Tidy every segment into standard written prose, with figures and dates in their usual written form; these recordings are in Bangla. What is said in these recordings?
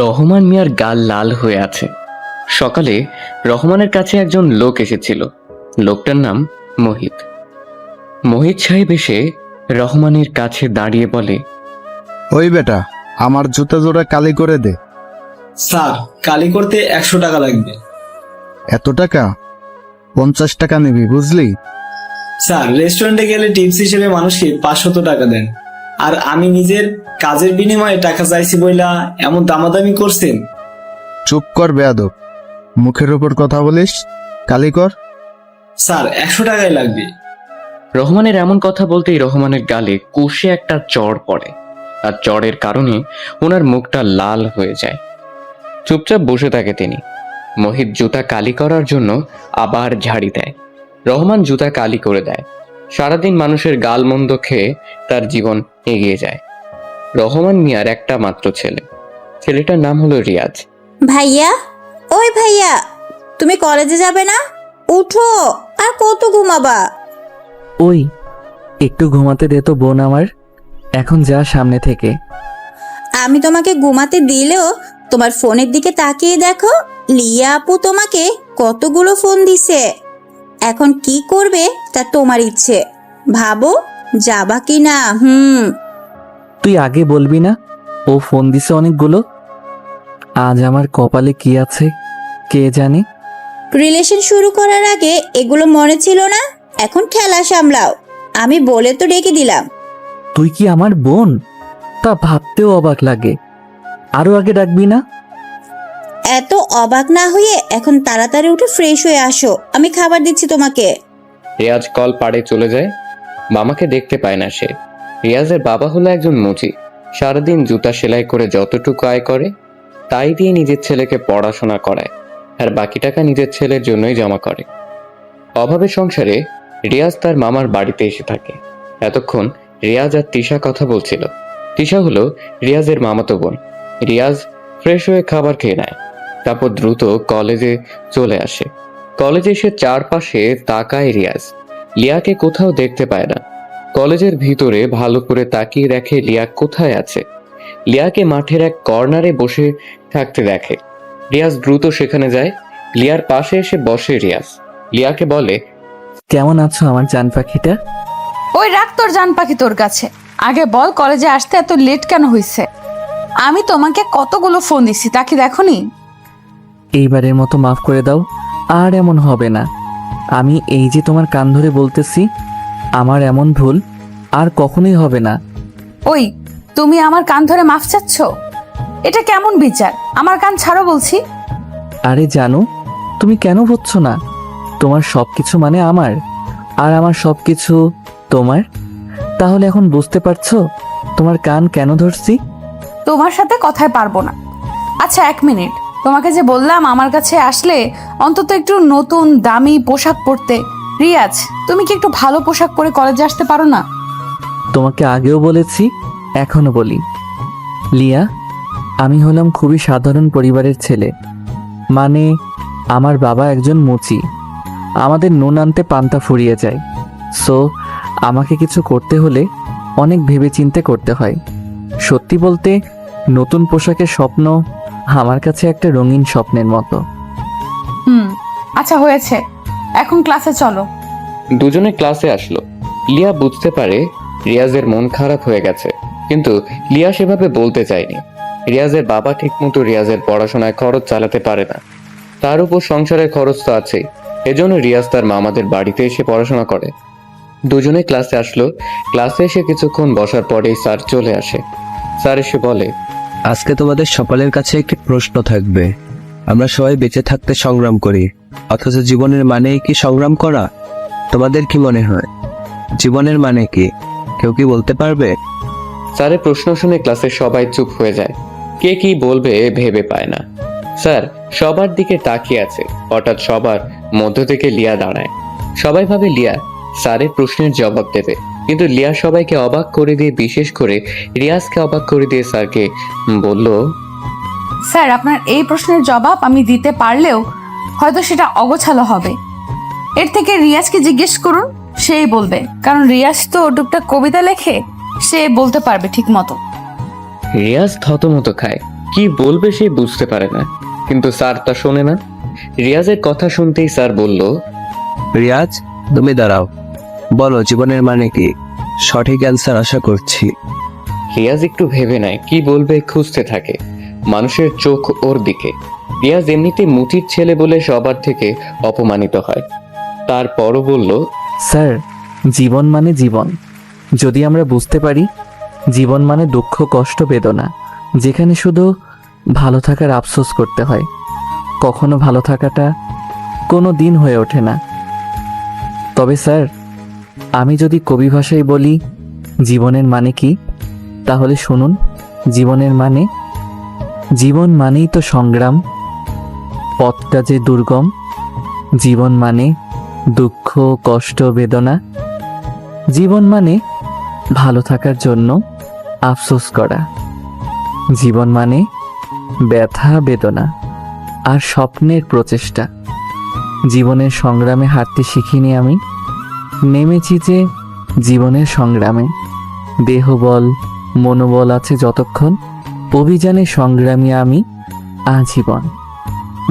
রহমান মিয়ার গাল লাল হয়ে আছে। সকালে রহমানের কাছে একজন লোক এসেছিল। লোকটার নাম মোহিত। মোহিত সাহেব এসে রহমানের কাছে দাঁড়িয়ে বলে, ওই বেটা, আমার জুতা জোড়া কালি করে দে। স্যার, কালি করতে 100 টাকা লাগবে। এত টাকা? 50 টাকা নিবি, বুঝলি? স্যার, রেস্টুরেন্টে গেলে টিপস হিসেবে মানুষকে 500 টাকা দেন, আর আমি নিজের কাজের বিনিময়ে টাকা চাইছি বইলা এমন দামাদামি করছেন। চুপ কর বেয়াদব, মুখের উপর কথা বলিস। কালি কর। স্যার, 100 টাকাই লাগবে। রহমানের এমন কথা বলতেই রহমানের গালে কষে একটা চড় পড়ে, আর চড়ের কারণে ওনার মুখটা লাল হয়ে যায়। চুপচাপ বসে থাকে তিনি। মোহিত জুতা কালি করার জন্য আবার ঝাড়ি দেয়। রহমান জুতা কালি করে দেয়। সারাদিন মানুষের গাল মন্দ খেয়ে তার জীবন এগিয়ে যায়। রহমান মিয়ার একটা মাত্র ছেলে, ছেলেটার নাম হলো রিয়াজ। ভাইয়া, ওই ভাইয়া, তুমি কলেজে যাবে না? উঠো, আর কত ঘুমাবা? ওই একটু ঘুমাতে দে তো বোন আমার, এখন যা সামনে থেকে। আমি তোমাকে ঘুমাতে দিলেও তোমার ফোনের দিকে তাকিয়ে দেখো, লিয়া আপু তোমাকে কতগুলো ফোন দিছে। এখন কি করবে তা তোমার ইচ্ছে, ভাবো যাবা কি না। তুই আগে বলবি না ও ফোন দিছে অনেকগুলো? আজ আমার কপালে কি আছে কে জানে। রিলেশন শুরু করার আগে এগুলো মনে ছিল না, এখন খেলা সামলাও। আমি বলে তো ডেকে দিলাম। তুই কি আমার বোন? তা ভাবতেও অবাক লাগে। আরো আগে ডাকবি না? এত অবাক না হয়ে এখন তাড়াতাড়ি উঠে ফ্রেশ হয়ে আসো, আমি খাবার দিচ্ছি তোমাকে। রিয়াজ কল পাড়ে চলে যায়। মামাকে দেখতে পায় না সে। রিয়াজের বাবা হলো একজন মুচি। সারাদিন জুতা সেলাই করে যতটুকু আয় করে তাই দিয়ে নিজের ছেলেকে পড়াশোনা করায়, আর বাকি টাকা নিজের ছেলের জন্যই জমা করে। অভাবের সংসারে রিয়াজ তার মামার বাড়িতে এসে থাকে। এতক্ষণ রিয়াজ আর তিশা কথা বলছিল। তিশা হলো রিয়াজের মামাতো বোন। রিয়াজ ফ্রেশ হয়ে খাবার খেয়ে নেয়, তারপর দ্রুত কলেজে চলে আসে। কলেজে এসে চারপাশে তাকায় রিয়াজ। লিয়াকে কোথাও দেখতে পায় না। কলেজের ভিতরে ভালো করে তাকিয়ে দেখে লিয়া কোথায় আছে। লিয়াকে মাঠের এক কর্নারে বসে থাকতে দেখে। রিয়াজ দ্রুত সেখানে যায়। লিয়ার পাশে এসে বসে রিয়াজ। লিয়াকে বলে, কেমন আছো আমার জান পাখিটা? ওই রাখ তোর জান পাখি তোর কাছে, আগে বল কলেজে আসতে এত লেট কেন হয়েছে? আমি তোমাকে কতগুলো ফোন দিছি, তা কি দেখোনি? এইবারের মতো মাফ করে দাও, আর এমন হবে না। আমি এই যে তোমার কান ধরে বলতেছি, আমার এমন ভুল আর কখনোই হবে না। ওই তুমি আমার কান ধরে মাফ চাচ্ছ? এটা কেমন বিচার? আমার কান ছাড়ো বলছি। আরে জানো, তুমি কেন বুঝছো না? তোমার সবকিছু মানে আমার, আর আমার সবকিছু তোমার। তাহলে এখন বুঝতে পারছো তোমার কান কেন ধরছি? তোমার সাথে কথায় পারবো না। আচ্ছা 1 মিনিট, তোমাকে যে বললাম আমার কাছে আসলে অন্তত একটু নতুন দামি পোশাক পরতে। রিয়াজ, তুমি কি একটু ভালো পোশাক পরে কলেজে আসতে পারো না? তোমাকে আগেও বলেছি, এখনো বলি, লিয়া, আমি হলাম খুবই সাধারণ পরিবারের ছেলে। মানে আমার বাবা একজন মুচি। আমাদের নুন আনতে পান্তা ফুরিয়ে যায়। সো আমাকে কিছু করতে হলে অনেক ভেবেচিন্তে করতে হয়। সত্যি বলতে নতুন পোশাকের স্বপ্ন আমার কাছে একটা রঙিন স্বপ্নের মতো। আচ্ছা হয়েছে, এখন ক্লাসে চলো। দুজনে ক্লাসে আসলো। লিয়া বুঝতে পারে রিয়াজের মন খারাপ হয়ে গেছে, কিন্তু লিয়া সেভাবে বলতে চায়নি। রিয়াজের বাবা ঠিকমতো রিয়াজের পড়াশোনায় খরচ চালাতে পারে না, তার উপর সংসারের খরচ তো আছেই। এজন্য রিয়াজ তার মামাদের বাড়িতে এসে পড়াশোনা করে। দুজনে ক্লাসে আসলো। ক্লাসে এসে কিছুক্ষণ বসার পরেই স্যার চলে আসে। স্যার এসে বলে, আজকে তোমাদের সকলের কাছে একটি প্রশ্ন থাকবে। আমরা সবাই বেঁচে থাকতে সংগ্রাম করি, অথচ জীবনের মানেই কি সংগ্রাম করা? তোমাদের কি মনে হয় জীবনের মানে কি? কেউ কি বলতে পারবে? স্যারের প্রশ্ন শুনে ক্লাসের সবাই চুপ হয়ে যায়। কে কি বলবে ভেবে পায় না। স্যার সবার দিকে তাকিয়ে আছে। হঠাৎ সবার মধ্য থেকে লিয়া দাঁড়ায়। সবাই ভাবে লিয়া স্যারের প্রশ্নের জবাব দেবে, কিন্তু লিয়া সবাইকে অবাক করে দিয়ে, বিশেষ করে রিয়াজকে অবাক করে দিয়ে স্যারকে বলল, স্যার, আপনার এই প্রশ্নের জবাব আমি দিতে পারলেও হয়তো সেটা অগোছালো হবে। এর থেকে রিয়াজকে জিজ্ঞেস করুন, সেই বলবে, কারণ রিয়াজ তো টুকটাক কবিতা লেখে, সে বলতে পারবে ঠিক মতো। রিয়াজ থতমত খায়, কি বলবে সে বুঝতে পারে না, কিন্তু স্যার তা শোনে না। রিয়াজের কথা শুনতেই স্যার বলল, রিয়াজ, তুমি দাঁড়াও, বলো জীবনের মানে কি? সঠিক অ্যান্সার আশা করছি। রিয়াজ একটু ভেবে নেয়, কি বলবে খুঁজতে থাকে। মানুষের চোখ ওর দিকে। রিয়াজ এমনিতে মুচির ছেলে বলে সবার থেকে অপমানিত হয়। তারপরও বলল, স্যার, জীবন মানে জীবন। যদি আমরা বুঝতে পারি জীবন মানে দুঃখ, কষ্ট, বেদনা, যেখানে শুধু ভালো থাকার আফসোস করতে হয়, কখনো ভালো থাকাটা কোনো দিন হয়ে ওঠে না। তবে স্যার, আমি যদি কবি ভাষায় বলি জীবনের মানে কি, তাহলে শুনুন। জীবন মানেই তো সংগ্রাম, পথটা যে দুর্গম। জীবন মানে দুঃখ, কষ্ট, বেদনা। জীবন মানে ভালো থাকার জন্য আফসোস করা। জীবন মানে ব্যথা, বেদনা আর স্বপ্নের প্রচেষ্টা। জীবনের সংগ্রামে হাঁটতে শিখিনি আমি, নেমেছি যে জীবনের সংগ্রামে। দেহবল, মনোবল আছে যতক্ষণ, অভিযানে সংগ্রামী আমি আজীবন।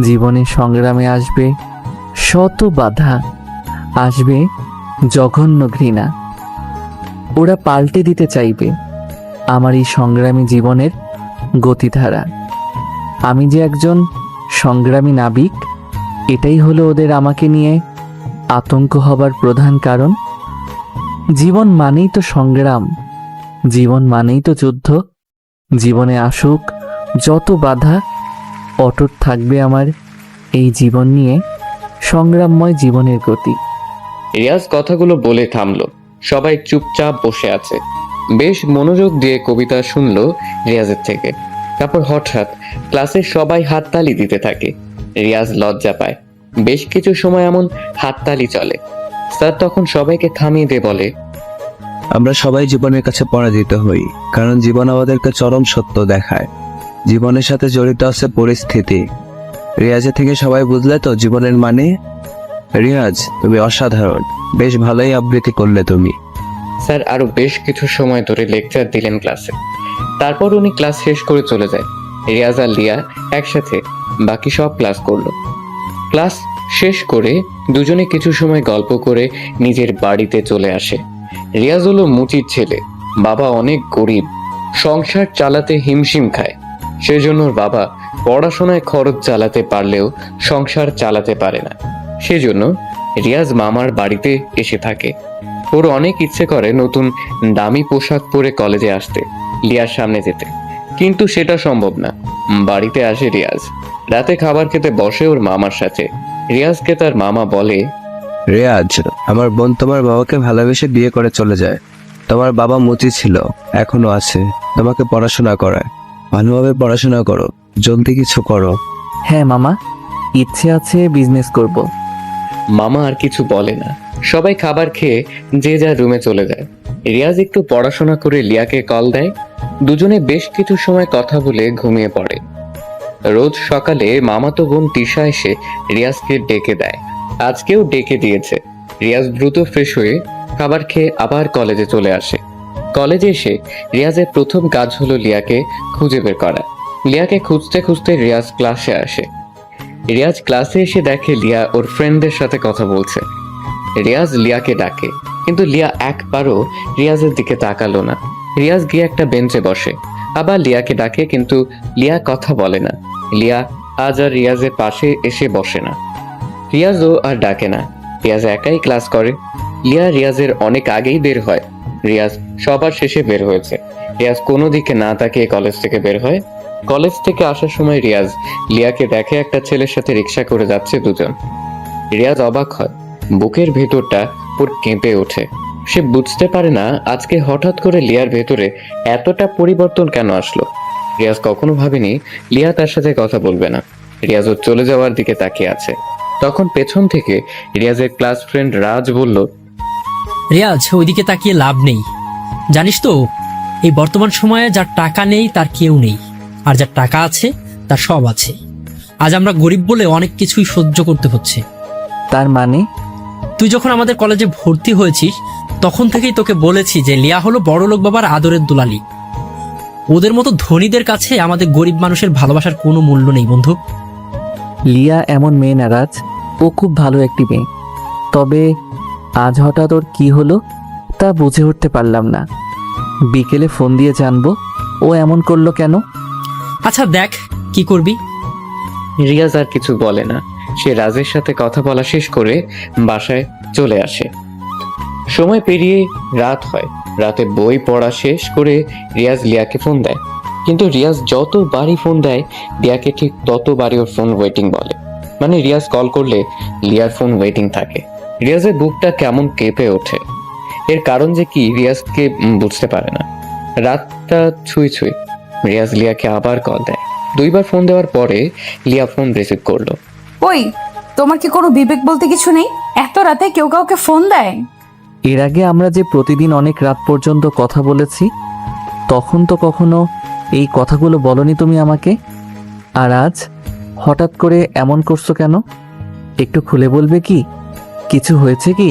জীবনের সংগ্রামে আসবে শত বাধা, আসবে জঘন্য ঘৃণা। ওরা পাল্টে দিতে চাইবে আমার এই সংগ্রামী জীবনের গতিধারা। আমি যে একজন সংগ্রামী নাবিক, এটাই হলো ওদের আমাকে নিয়ে আতঙ্ক হবার প্রধান কারণ। জীবন মানেই তো সংগ্রাম, জীবন মানেই তো যুদ্ধ। জীবনে আসুক যত বাধা, অটুট থাকবে আমার এই জীবন নিয়ে সংগ্রামময় জীবনের গতি। রিয়াজ কথাগুলো বলে থামলো। সবাই চুপচাপ বসে আছে, বেশ মনোযোগ দিয়ে কবিতা শুনলো রিয়াজের থেকে। তারপর হঠাৎ ক্লাসের সবাই হাততালি দিতে থাকে। রিয়াজ লজ্জা পায়। বেশ কিছু সময় এমন হাততালি চলে। স্যার তখন সবাইকে থামিয়ে দিয়ে বলে, আমরা সবাই জীবনের কাছে পরাজিত হই, কারণ জীবন আমাদেরকে চরম সত্য দেখায়। জীবনের সাথে জড়িত আছে পরিস্থিতি। রিয়াজের থেকে সবাই বুঝলে তো জীবনের মানে? রিয়াজ, তুমি অসাধারণ, বেশ ভালোই আবৃত্তি করলে তুমি। স্যার আরো বেশ কিছু সময় ধরে লেকচার দিলেন ক্লাসে। তারপর উনি ক্লাস শেষ করে চলে যায়। রিয়াজ আর লিয়া একসাথে বাকি সব ক্লাস করলো। ক্লাস শেষ করে দুজনে কিছু সময় গল্প করে নিজের বাড়িতে চলে আসে। রিয়াজ হলো মুচির ছেলে, বাবা অনেক গরিব, সংসার চালাতে হিমশিম খায়। সেজন্য ওর বাবা পড়াশোনায় খরচ চালাতে পারলেও সংসার চালাতে পারে না। সেজন্য রিয়াজ মামার বাড়িতে এসে থাকে। ওর অনেক ইচ্ছে করে নতুন দামি পোশাক পরে কলেজে আসতে, লিয়ার সামনে যেতে, কিন্তু সেটা সম্ভব না। বাড়িতে আসে রিয়াজ। রাতে খাবার খেতে বসে ওর মামার সাথে। রিয়াজকে তার মামা বলে, রিয়াজ, আমার বোন তোমার বাবাকে ভালোবেসে বিয়ে করে চলে যায়। তোমার বাবা মুচি ছিল, এখনো আছে, তোমাকে পড়াশোনা করায়। ভালোভাবে পড়াশোনা করো, জলদি কিছু করো। হ্যাঁ মামা, ইচ্ছে আছে, বিজনেস করব। মামা আর কিছু বলে না। সবাই খাবার খেয়ে যে যার রুমে চলে যায়। রিয়াজ একটু পড়াশোনা করে লিয়াকে কল দেয়। দুজনে বেশ কিছু সময় কথা বলে ঘুমিয়ে পড়ে। রোজ সকালে মামাতো বোন তিশা এসে রিয়াজকে ডেকে দেয়। আজকেও ডেকে দিয়েছে। রিয়াজ দ্রুত ফ্রেশ হয়ে খাবার খেয়ে আবার কলেজে চলে আসে। কলেজে এসে রিয়াজের প্রথম কাজ হলো লিয়াকে খুঁজে বের করা। লিয়াকে খুঁজতে খুঁজতে রিয়াজ ক্লাসে আসে। রিয়াজ ক্লাসে এসে দেখে লিয়া ওর ফ্রেন্ডদের সাথে কথা বলছে। রিয়াজ লিয়াকে ডাকে, কিন্তু লিয়া একবারও রিয়াজের দিকে তাকালো না। রিয়াজ গিয়ে একটা বেঞ্চে বসে। আবার লিয়াকে ডাকে, কিন্তু লিয়া কথা বলে না। লিয়া আজ আর রিয়াজের পাশে এসে বসে না। রিয়াজও আর ডাকে না। রিয়াজ একাই ক্লাস করে। লিয়া রিয়াজের অনেক আগেই বের হয়। রিয়াজ সবার শেষে বের হয়েছে। রিয়াজ কোনো দিকে না তাকিয়ে কলেজ থেকে বের হয়। কলেজ থেকে আসার সময় রিয়াজ লিয়াকে দেখে একটা ছেলের সাথে রিক্সা করে যাচ্ছে দুজন। রিয়াজ অবাক হয়, বুকের ভেতরটা ওর কেঁপে ওঠে। সে বুঝতে পারে না আজকে হঠাৎ করে লিয়ার ভেতরে এতটা পরিবর্তন কেন আসলো। রিয়াজ কখনো ভাবেনি লিয়া তার সাথে কথা বলবে না। রিয়াজ ওর চলে যাওয়ার দিকে তাকিয়ে আছে। তখন পেছন থেকে রিয়াজের ক্লাস ফ্রেন্ড রাজ বলল, রিয়াজ, ওইদিকে তাকিয়ে লাভ নেই। জানিস তো, এই বর্তমান সময়ে যার টাকা নেই তার কেউ নেই, আর যার টাকা আছে তার সব আছে। আজ আমরা গরিব বলে অনেক কিছুই সহ্য করতে হচ্ছে। তার মানে তুই যখন আমাদের কলেজে ভর্তি হয়েছিস তখন থেকেই তোকে বলেছি যে লিয়া হলো বড়লোক বাবার আদরের দুলালি। ওদের মতো ধনীদের কাছে আমাদের গরিব মানুষের ভালোবাসার কোনো মূল্য নেই বন্ধু। লিয়া এমন মেয়ে না রাজ, ও খুব ভালো একটি মেয়ে। তবে আজ হঠাৎ ওর কি হলো তা বুঝে উঠতে পারলাম না। বিকেলে ফোন দিয়ে জানবো ও এমন করলো কেন। আচ্ছা দেখ কি করবি। রিয়াজ আর কিছু বলে না। সে রাজের সাথে কথা বলা শেষ করে বাসায় চলে আসে। সময় পেরিয়ে রাত হয়। রাতে বই পড়া শেষ করে রিয়াজ লিয়াকে ফোন দেয়, কিন্তু রিয়াজ যতবারই ফোন দেয় লিয়াকে ঠিক ততবারই ওর ফোন ওয়েটিং বলে। মানে রিয়াজ কল করলে লিয়ার ফোন ওয়েটিং থাকে। রিয়াজের বুকটা কেমন কেঁপে ওঠে। এর কারণ যে কি রিয়াজকে বুঝতে পারে না। রাতটা ছুঁই ছুঁই। রিয়াজ লিয়াকে আবার কল দেয়। 2বার ফোন দেওয়ার পরে লিয়া ফোন রিসিভ করলো। ওই, তোমার কি কোনো বিবেক বলতে কিছু নেই? এত রাতে কেউ কাউকে ফোন দেয়? এর আগে আমরা যে প্রতিদিন অনেক রাত পর্যন্ত কথা বলেছি, তখন তো কখনো এই কথাগুলো বলনি তুমি আমাকে। আর আজ হঠাৎ করে এমন করছো কেন? একটু খুলে বলবে কি? কিছু হয়েছে কি?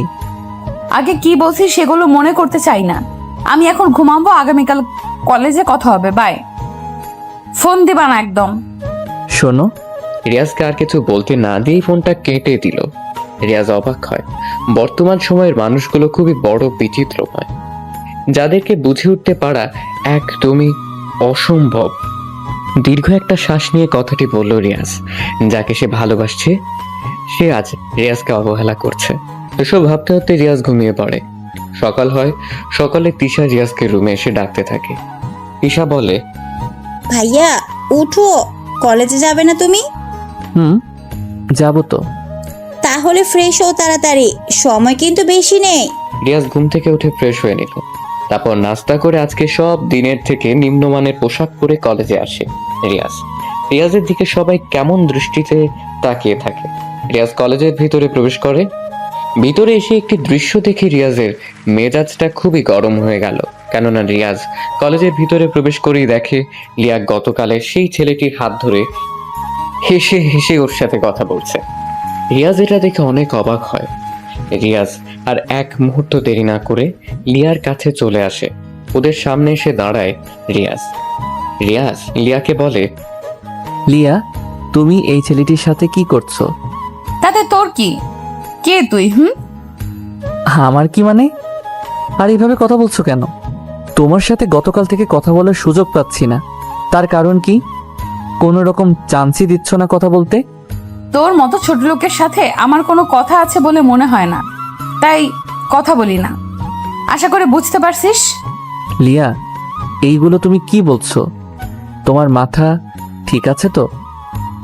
আগে কি বলছি সেগুলো মনে করতে চাই না। আমি এখন ঘুমাবো, আগামীকাল কলেজে কথা হবে। বাই। ফোন দিবা না একদম। শোনো, রিয়াজকে আর কিছু বলতে না দিয়েই ফোনটা কেটে দিল। রিয়াজ অবাক হয়। বর্তমান সময়ের মানুষগুলো খুবই বড় বিচিত্রময়, যাদেরকে বুঝে উঠতে পারা একদমই অসম্ভব। দীর্ঘ একটা শ্বাস নিয়ে কথাটি বলল রিয়াজ। যাকে সে ভালোবাসছে সে আজ রিয়াজকে অবহেলা করছে। এসব ভাবতে ভাবতে রিয়াজ ঘুমিয়ে পড়ে। সকাল হয়। সকালে তিশা রিয়াজকে রুমে এসে ডাকতে থাকে। তিশা বলে, ভাইয়া উঠো, কলেজে যাবে না তুমি? যাবো তো। তাহলে ফ্রেশ হও তাড়াতাড়ি, সময় কিন্তু বেশি নেই। রিয়াজ ঘুম থেকে উঠে ফ্রেশ হয়ে নিল। তারপর নাস্তা করে আজকে সব দিনের থেকে নিম্নমানের পোশাক পরে কলেজে আসে রিয়াজের দিকে সবাই কেমন দৃষ্টিতে তাকিয়ে থাকে। রিয়াজ কলেজের ভিতরে প্রবেশ করে। ভিতরে এসে একটি দৃশ্য দেখে রিয়াজের মেজাজটা খুবই গরম হয়ে গেল। কেননা রিয়াজ কলেজের ভিতরে প্রবেশ করেই দেখে লিয়া গতকালের সেই ছেলেটির হাত ধরে হেসে হেসে ওর সাথে কথা বলছে। রিয়াজ এটা দেখে অনেক অবাক হয়। রিয়াজ আর এক মুহূর্ত দেরি না করে লিয়ার কাছে চলে আসে। ওদের সামনে এসে দাঁড়ায় রিয়াজ লিয়াকে বলে, লিয়া, তুমি এই ছেলেটির সাথে কি করছো? তাতে তোর কি? কে তুই? আমার কি মানে? আর এইভাবে কথা বলছো কেন? তোমার সাথে গতকাল থেকে কথা বলার সুযোগ পাচ্ছি না। তার কারণ কি? কোনো রকম চান্সই দিচ্ছ না কথা বলতে? তোর মতো ছোট লোকের সাথে আমার কোনো কথা আছে বলে মনে হয় না, তাই কথা বলি না। আশা করে বুঝতে পারছিস। লিয়া, এইগুলো তুমি কি বলছো? তোমার মাথা ঠিক আছে তো?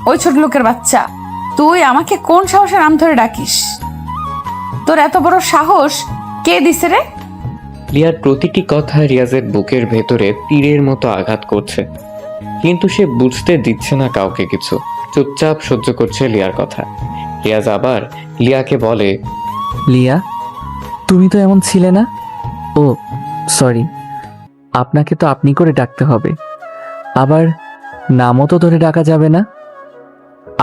ওই ছোট লোকের বাচ্চা, তুই আমাকে কোন সাহসে নাম ধরে ডাকিস? তোর এত বড় সাহস কে দিছে রে? লিয়ার প্রতিটি কথা রিয়াজের বুকের ভেতরে তীরের মতো আঘাত করছে, কিন্তু সে বুঝতে দিচ্ছে না কাউকে কিছু। চুপচাপ সহ্য করছে লিয়ার কথা। রিয়াজ আবার লিয়াকে বলে, লিয়া, তুমি তো এমন ছিলে না। ও সরি, আপনাকে তো আপনি করে ডাকতে হবে। আবার নামও তো ধরে ডাকা যাবে না।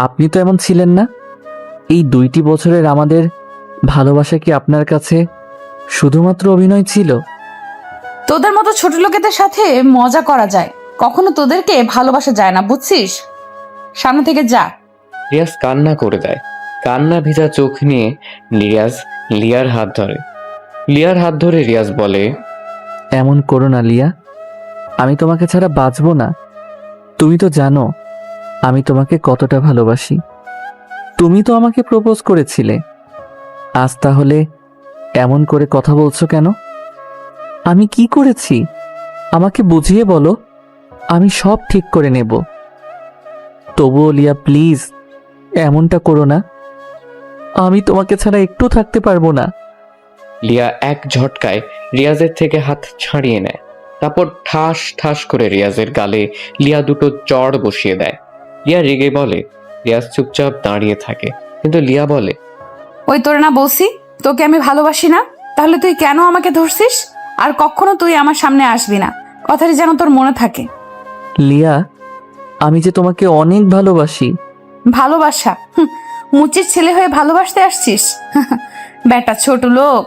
আপনি তো এমন ছিলেন না। এই 2টি বছরের আমাদের ভালোবাসা কি আপনার কাছে শুধুমাত্র অভিনয় ছিল? তোদের মতো ছোট লোকেদের সাথে মজা করা যায়, কখনো তোদেরকে ভালোবাসা যায় না, বুঝছিস? সামনে থেকে যা। রিয়াজ কান্না করে দেয়। কান্না ভেজা চোখ নিয়ে রিয়াজ লিয়ার হাত ধরে। রিয়াজ বলে, এমন করো না লিয়া, আমি তোমাকে ছাড়া বাঁচবো না। তুমি তো জানো আমি তোমাকে কতটা ভালোবাসি। তুমি তো আমাকে প্রপোজ করেছিলে। আজ তাহলে এমন করে কথা বলছো কেন? আমি কি করেছি আমাকে বুঝিয়ে বলো, আমি সব ঠিক করে নেব। তবুও লিয়া প্লিজ এমনটা করো না। আমি তোমাকে ছাড়া একটু থাকতে পারবো না। লিয়া এক ঝটকায় রিয়াজের থেকে হাত ছাড়িয়ে নেয়। তারপর ঠাস ঠাস করে রিয়াজের গালে লিয়া দুটো চড় বসিয়ে দেয়। লিয়া রেগে বলে। রিয়াজ চুপচাপ দাঁড়িয়ে থাকে, কিন্তু লিয়া বলে, ওই তোর না বলছি তোকে আমি ভালোবাসি না, তাহলে তুই কেন আমাকে ধরছিস? আর কখনো তুই আমার সামনে আসবি না, কথাটি যেন তোর মনে থাকে। লিয়া, আমি যে তোমাকে অনেক ভালোবাসি। ভালোবাসা? মুচির ছেলে হয়ে ভালোবাসতে আসছিস? বেটা ছোট লোক।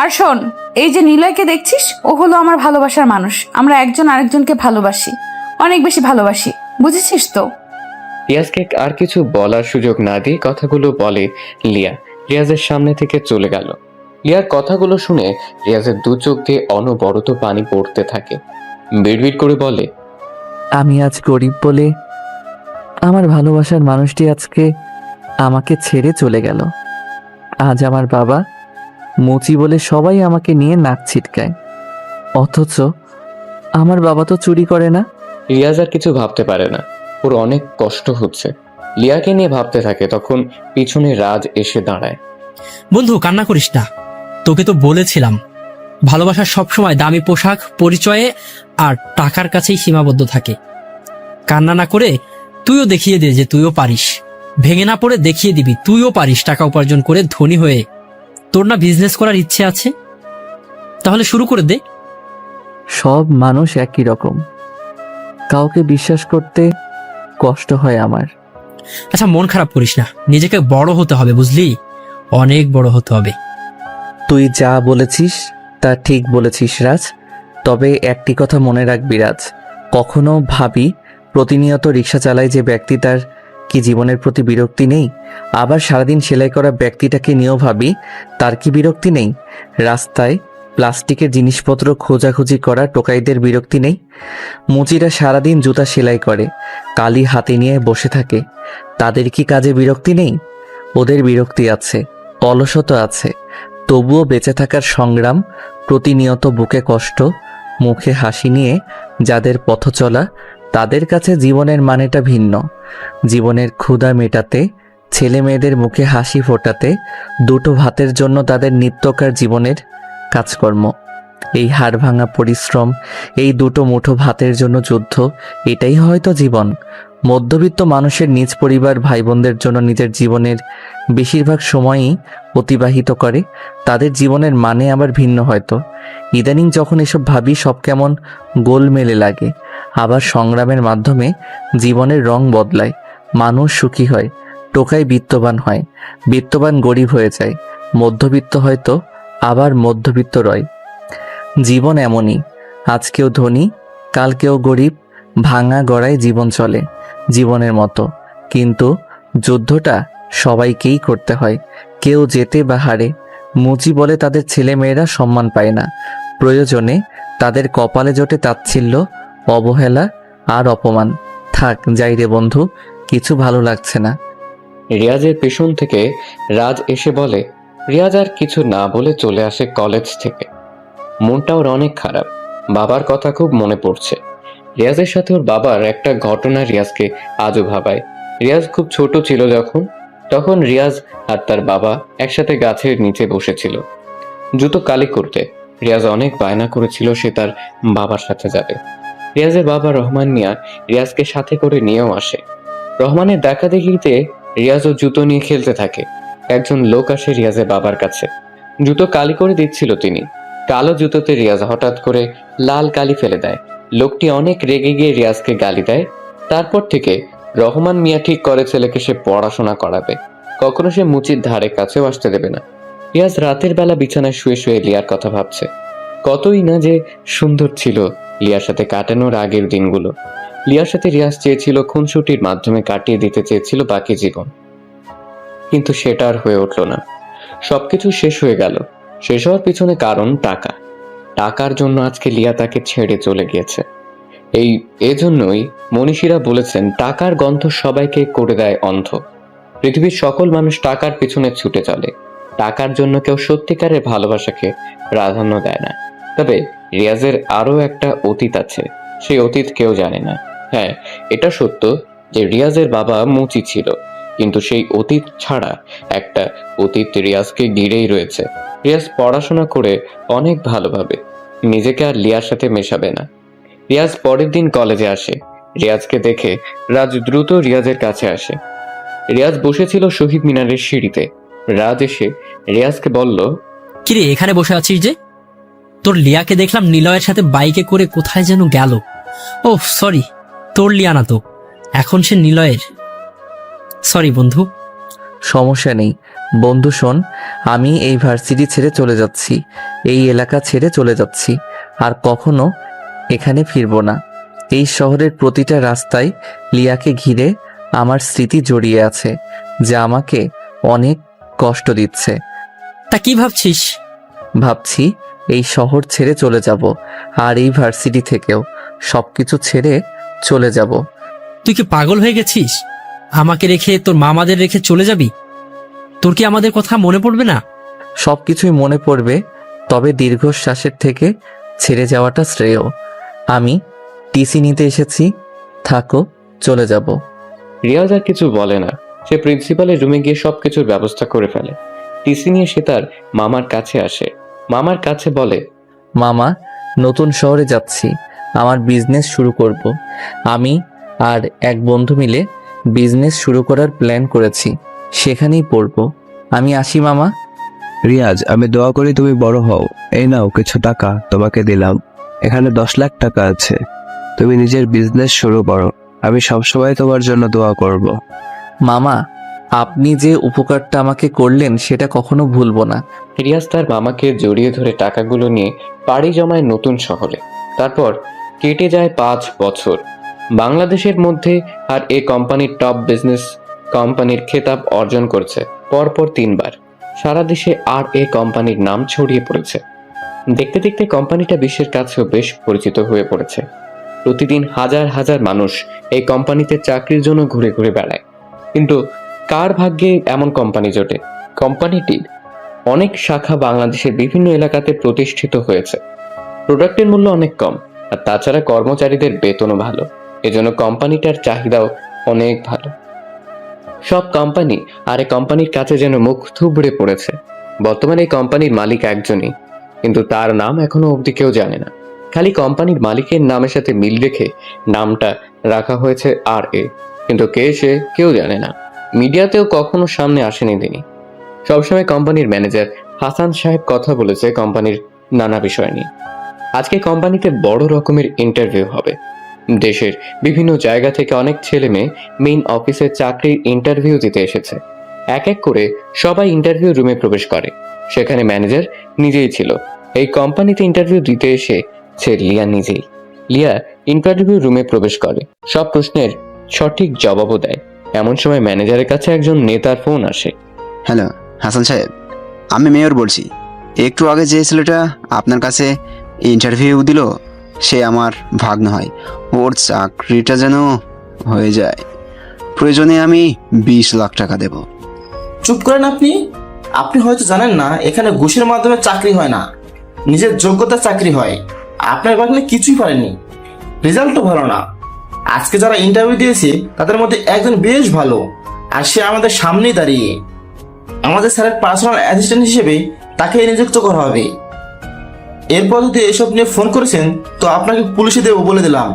আর শোন, এই যে নিলয়কে দেখছিস, ও হলো আমার ভালোবাসার মানুষ। আমরা একজন আরেকজনকে ভালোবাসি, অনেক বেশি ভালোবাসি, বুঝেছিস তো? রিয়াজকে আর কিছু বলার সুযোগ না দিয়ে কথাগুলো বলে লিয়া রিয়াজের সামনে থেকে চলে গেল। লিয়ার কথাগুলো শুনে রিয়াজের দু চোখ দিয়ে অনবরত পানি পড়তে থাকে। বিড়বিড় করে বলে, আমি আজ গরিব বলে আমার ভালোবাসার মানুষটি আজকে আমাকে ছেড়ে চলে গেল। আজ আমার বাবা মুচি বলে সবাই আমাকে নিয়ে নাক ছিটকায়, অথচ আমার বাবা তো চুরি করে না। রিয়াজ আর কিছু ভাবতে পারে না, ওর অনেক কষ্ট হচ্ছে। লিয়াকে নিয়ে ভাবতে থাকে, তখন পিছনে রাজ এসে দাঁড়ায়। বন্ধু কান্না করিস না, তোকে তো বলেছিলাম ভালোবাসা সবসময় দামি পোশাক, পরিচয়ে আর টাকার কাছেই সীমাবদ্ধ থাকে। কান্না না করে তুইও দেখিয়ে দে যে তুইও পারিস। ভেঙে না পড়ে দেখিয়ে দিবি তুইও পারিস টাকা উপার্জন করে ধনী হয়ে। তোর না বিজনেস করার ইচ্ছে আছে? তাহলে শুরু করে দে। সব মানুষ একই রকম, কাউকে বিশ্বাস করতে কষ্ট হয় আমার। আচ্ছা মন খারাপ করিস না, নিজেকে বড় হতে হবে, বুঝলি? অনেক বড় হতে হবে। তুই যা বলেছিস তা ঠিক বলেছিস রাজ, তবে একটি কথা মনে রাখবি রাজ, কখনো ভাবি প্রতিনিয়ত রিক্সা চালায় যে ব্যক্তি, তার কি জীবনের প্রতি বিরক্তি নেই? আবার সারাদিন সেলাই করা ব্যক্তিটাকে নিয়েও ভাবি তার কি বিরক্তি নেই? রাস্তায় প্লাস্টিকের জিনিসপত্র খোঁজাখুঁজি করা টোকাইদের বিরক্তি নেই? মুচিরা সারাদিন জুতা সেলাই করে, কালি হাতে নিয়ে বসে থাকে, তাদের কি কাজে বিরক্তি নেই? ওদের বিরক্তি আছে, অলসতা আছে, তবুও বেঁচে থাকার সংগ্রাম, প্রতিনিয়ত বুকে কষ্ট, মুখে হাসি নিয়ে যাদের পথ চলা, তাদের কাছে জীবনের মানেটা ভিন্ন। জীবনের ক্ষুধা মেটাতে, ছেলে মেয়েদের মুখে হাসি ফোটাতে, দুটো ভাতের জন্য তাদের নিত্যকার জীবনের কাজকর্ম, এই হাড় ভাঙা পরিশ্রম, এই দুটো মুঠো ভাতের জন্য যুদ্ধ, এটাই হয়তো জীবন। মধ্যবিত্ত মানুষের নিজ পরিবার ভাই বোনদের জন্য নিজের জীবনের বেশিরভাগ সময়ই অতিবাহিত করে, তাদের জীবনের মানে আবার ভিন্ন হয়তো। ইদানিং যখন এসব ভাবি সব কেমন গোলমেলে লাগে। আবার সংগ্রামের মাধ্যমে জীবনের রং বদলায়, মানুষ সুখী হয়, টোকাই বিত্তবান হয়, বিত্তবান গরিব হয়ে যায়, মধ্যবিত্ত হয়তো আবার মধ্যবিত্ত রয়। জীবন এমনই, আজকেও ধনী কালকেও গরিব, ভাঙা গড়ায় জীবন চলে জীবনের মতো। কিন্তু যুদ্ধটা সবাইকেই করতে হয়, কেউ জেতে বা হারে। মুচি বলে তাদের ছেলে মেয়েরা সম্মান পায় না, প্রয়োজনে তাদের কপালে জোটে তাচ্ছিল্য, অবহেলা আর অপমান। থাক যাই রে বন্ধু, কিছু ভালো লাগছে না। রিয়াজের পেছন থেকে রাজ এসে বলে। রিয়াজ আর কিছু না বলে চলে আসে কলেজ থেকে। মনটা ওর অনেক খারাপ, বাবার কথা খুব মনে পড়ছে। রিয়াজের সাথে ওর বাবার একটা ঘটনা রিয়াজকে আজও ভাবায়। রিয়াজ খুব ছোট ছিল তখন রিয়াজ আর তার বাবা একসাথে গাছের নিচে বসেছিল জুতো কালি করতে। রিয়াজ অনেক বায়না করেছিল সে তার বাবার সাথে যাবে। রিয়াজের বাবা রহমান মিয়া রিয়াজকে সাথে করে নিয়েও আসে। রহমানের দেখা দেখিতে রিয়াজও জুতো নিয়ে খেলতে থাকে। একজন লোক আসে রিয়াজের বাবার কাছে, জুতো কালি করে দিচ্ছিল তিনি। কালো জুতোতে রিয়াজ হঠাৎ করে লাল কালি ফেলে দেয়। লোকটি অনেক রেগে গিয়ে রিয়াজকে গালি দেয়। তারপর থেকে রহমান মিয়া ঠিক করে ছেলেকে সে পড়াশোনা করাবে, কখনো সে মুচির ধারে কাছেও আসতে দেবে না। রিয়াজ রাতের বেলা বিছানায় শুয়ে শুয়ে লিয়ার কথা ভাবছে। কতই না যে সুন্দর ছিল লিয়ার সাথে কাটানোর আগের দিনগুলো। লিয়ার সাথে রিয়াজ চেয়েছিল খুনসুটির মাধ্যমে কাটিয়ে দিতে চেয়েছিল বাকি জীবন, কিন্তু সেটা আর হয়ে উঠল না। সবকিছু শেষ হয়ে গেল। শেষ হওয়ার পিছনে কারণ টাকা। টাকার জন্য আজকে লিয়া তাকে ছেড়ে চলে গিয়েছে। এজন্যই মনীষীরা বলেছেন টাকার গন্ধ সবাইকে করে দেয় অন্ধ। পৃথিবীর সকল মানুষ টাকার পিছনে ছুটে চলে, টাকার জন্য কেউ সত্যিকারের ভালোবাসাকে প্রাধান্য দেয় না। তবে রিয়াজের আরো একটা অতীত আছে, সেই অতীত কেউ জানে না। হ্যাঁ, এটা সত্য যে রিয়াজের বাবা মুচি ছিল, কিন্তু সেই অতীত ছাড়া একটা অতীত রিয়াজকে ঘিরেই রয়েছে। রিয়াজ পড়াশোনা করে অনেক ভালোভাবে নিজেকে আর লিয়ার সাথে মেশাবে না। রিয়াজ পরের দিন কলেজে আসে। রিয়াজকে দেখে রাজ দ্রুত রিয়াজের কাছে আসে। রিয়াজ বসেছিল শহীদ মিনারের সিঁড়িতে। রাজ এসে রিয়াজকে বলল, কিরে এখানে বসে আছিস যে? তোর লিয়াকে দেখলাম নিলয়ের সাথে বাইকে করে কোথায় যেন গেল। ও সরি, তোর লিয়া না তো, এখন সে নিলয়ের। সরি বন্ধু। সমস্যা নেই, বন্ধু শোন, আমি এই ভার্সিটি ছেড়ে চলে যাচ্ছি, এই এলাকা ছেড়ে চলে যাচ্ছি, আর কখনো এখানে ফিরবো না। এই শহরের প্রতিটা রাস্তায় লিয়াকে ঘিরে আমার স্মৃতি জড়িয়ে আছে, যা আমাকে অনেক কষ্ট দিচ্ছে। তা কি ভাবছিস? ভাবছি এই শহর ছেড়ে চলে যাব, আর এই ভার্সিটি থেকেও সবকিছু ছেড়ে চলে যাব। তুই কি পাগল হয়ে গেছিস? আমাকে রেখে, তোর মামাদের রেখে চলে যাবি? তোর কি আমাদের কথা মনে পড়বে না? সবকিছুই মনে পড়বে, তবে দীর্ঘশ্বাসের থেকে ছেড়ে যাওয়াটা শ্রেয়। আমি টিসি নিতে এসেছি, থাকো, চলে যাব। রিয়াজ আর কিছু বলে না। সে প্রিন্সিপালের রুমে গিয়ে সবকিছুর ব্যবস্থা করে ফেলে। টিসি নিয়ে সে তার মামার কাছে আসে। মামার কাছে বলে, মামা, নতুন শহরে যাচ্ছি, আমার বিজনেস শুরু করব। আমি আর এক বন্ধু মিলে বিজনেস শুরু করার প্ল্যান করেছি, সেখানেই পড়ব। আমি আসি মামা। রিয়াজ, আমি দোয়া করি তুমি বড় হও। এই নাও কিছু টাকা তোমাকে দিলাম, এখানে 10 লাখ টাকা আছে। তুমি নিজের বিজনেস শুরু করো, আমি সবসময় তোমার জন্য দোয়া করব। মামা, আপনি যে উপকারটা আমাকে করলেন সেটা কখনো ভুলবো না। রিয়াজ তার মামাকে জড়িয়ে ধরে টাকাগুলো নিয়ে পাড়ি জমায় নতুন শহরে। তারপর কেটে যায় 5 বছর। বাংলাদেশের মধ্যে আর এই কোম্পানির টপ বিজনেস কোম্পানির খেতাব অর্জন করছে পরপর 3 বার। সারা দেশে আর এই কোম্পানির নাম ছড়িয়ে পড়েছে। দেখতে দেখতে কোম্পানিটা বিশ্বের কাছেও বেশ পরিচিত হয়ে পড়েছে। প্রতিদিন হাজার হাজার মানুষ এই কোম্পানিতে চাকরির জন্য ঘুরে ঘুরে বেড়ায়। কিন্তু কার ভাগ্যে এমন কোম্পানি জোটে? কোম্পানিটির অনেক শাখা বাংলাদেশের বিভিন্ন এলাকাতে প্রতিষ্ঠিত হয়েছে। প্রোডাক্টের মূল্য অনেক কম, আর তাছাড়া কর্মচারীদের বেতনও ভালো। এজন্য কোম্পানিটার চাহিদাও অনেক ভালো। সব কোম্পানি আর এই কোম্পানির কাছে যেন মুখ থুবড়ে পড়েছে। বর্তমানে এই কোম্পানির মালিক একজনই, কিন্তু তার নাম এখনো অবধি কেউ জানে না। খালি কোম্পানির মালিকের নামের সাথে মিল রেখে নামটা রাখা হয়েছে RA, কিন্তু কে সে কেউ জানে না। মিডিয়াতেও কখনো সামনে আসেনি তিনি। সবসময় কোম্পানির ম্যানেজার হাসান সাহেব কথা বলেছে কোম্পানির নানা বিষয় নিয়ে। আজকে কোম্পানিতে বড় রকমের ইন্টারভিউ হবে। দেশের বিভিন্ন জায়গা থেকে অনেক ছেলে মেয়ে মেইন অফিসে চাকরির ইন্টারভিউ দিতে এসেছে। এক এক করে সবাই ইন্টারভিউ রুমে প্রবেশ করে। সেখানে ম্যানেজার নিজেই ছিল। এই কোম্পানিতে ইন্টারভিউ দিতে এসেছে লিয়া নিজেই। লিয়া ইন্টারভিউ রুমে প্রবেশ করে, সব প্রশ্নের সঠিক জবাবও দেয়। এমন সময় ম্যানেজারের কাছে একজন নেতার ফোন আসে। হ্যালো হাসান সাহেব, আমি মেয়র বলছি। একটু আগে যে ছেলেটা আপনার কাছে ইন্টারভিউ দিল সে আমার ভাগ্নে হয়। ওর চাকরিটা যেন হয়ে যায়, প্রয়োজনে আমি 20 লাখ টাকা দেব। চুপ করেন আপনি। আপনি হয়তো জানেন না এখানে ঘুষের মাধ্যমে চাকরি হয় না, নিজের যোগ্যতার চাকরি হয়। আপনার ভাগ্নে কিছুই পারেনি, রেজাল্টও ভালো না। আজকে যারা ইন্টারভিউ দিয়েছে তাদের মধ্যে একজন বেশ ভালো, আর সে আমাদের সামনেই দাঁড়িয়ে। আমাদের স্যারের পার্সোনাল অ্যাসিস্ট্যান্ট হিসেবে তাকে নিযুক্ত করা হবে। এরপর যদি এসব নিয়ে ফোন করেছেন তো আপনাকে পুলিশে দেবো বলে দিলাম।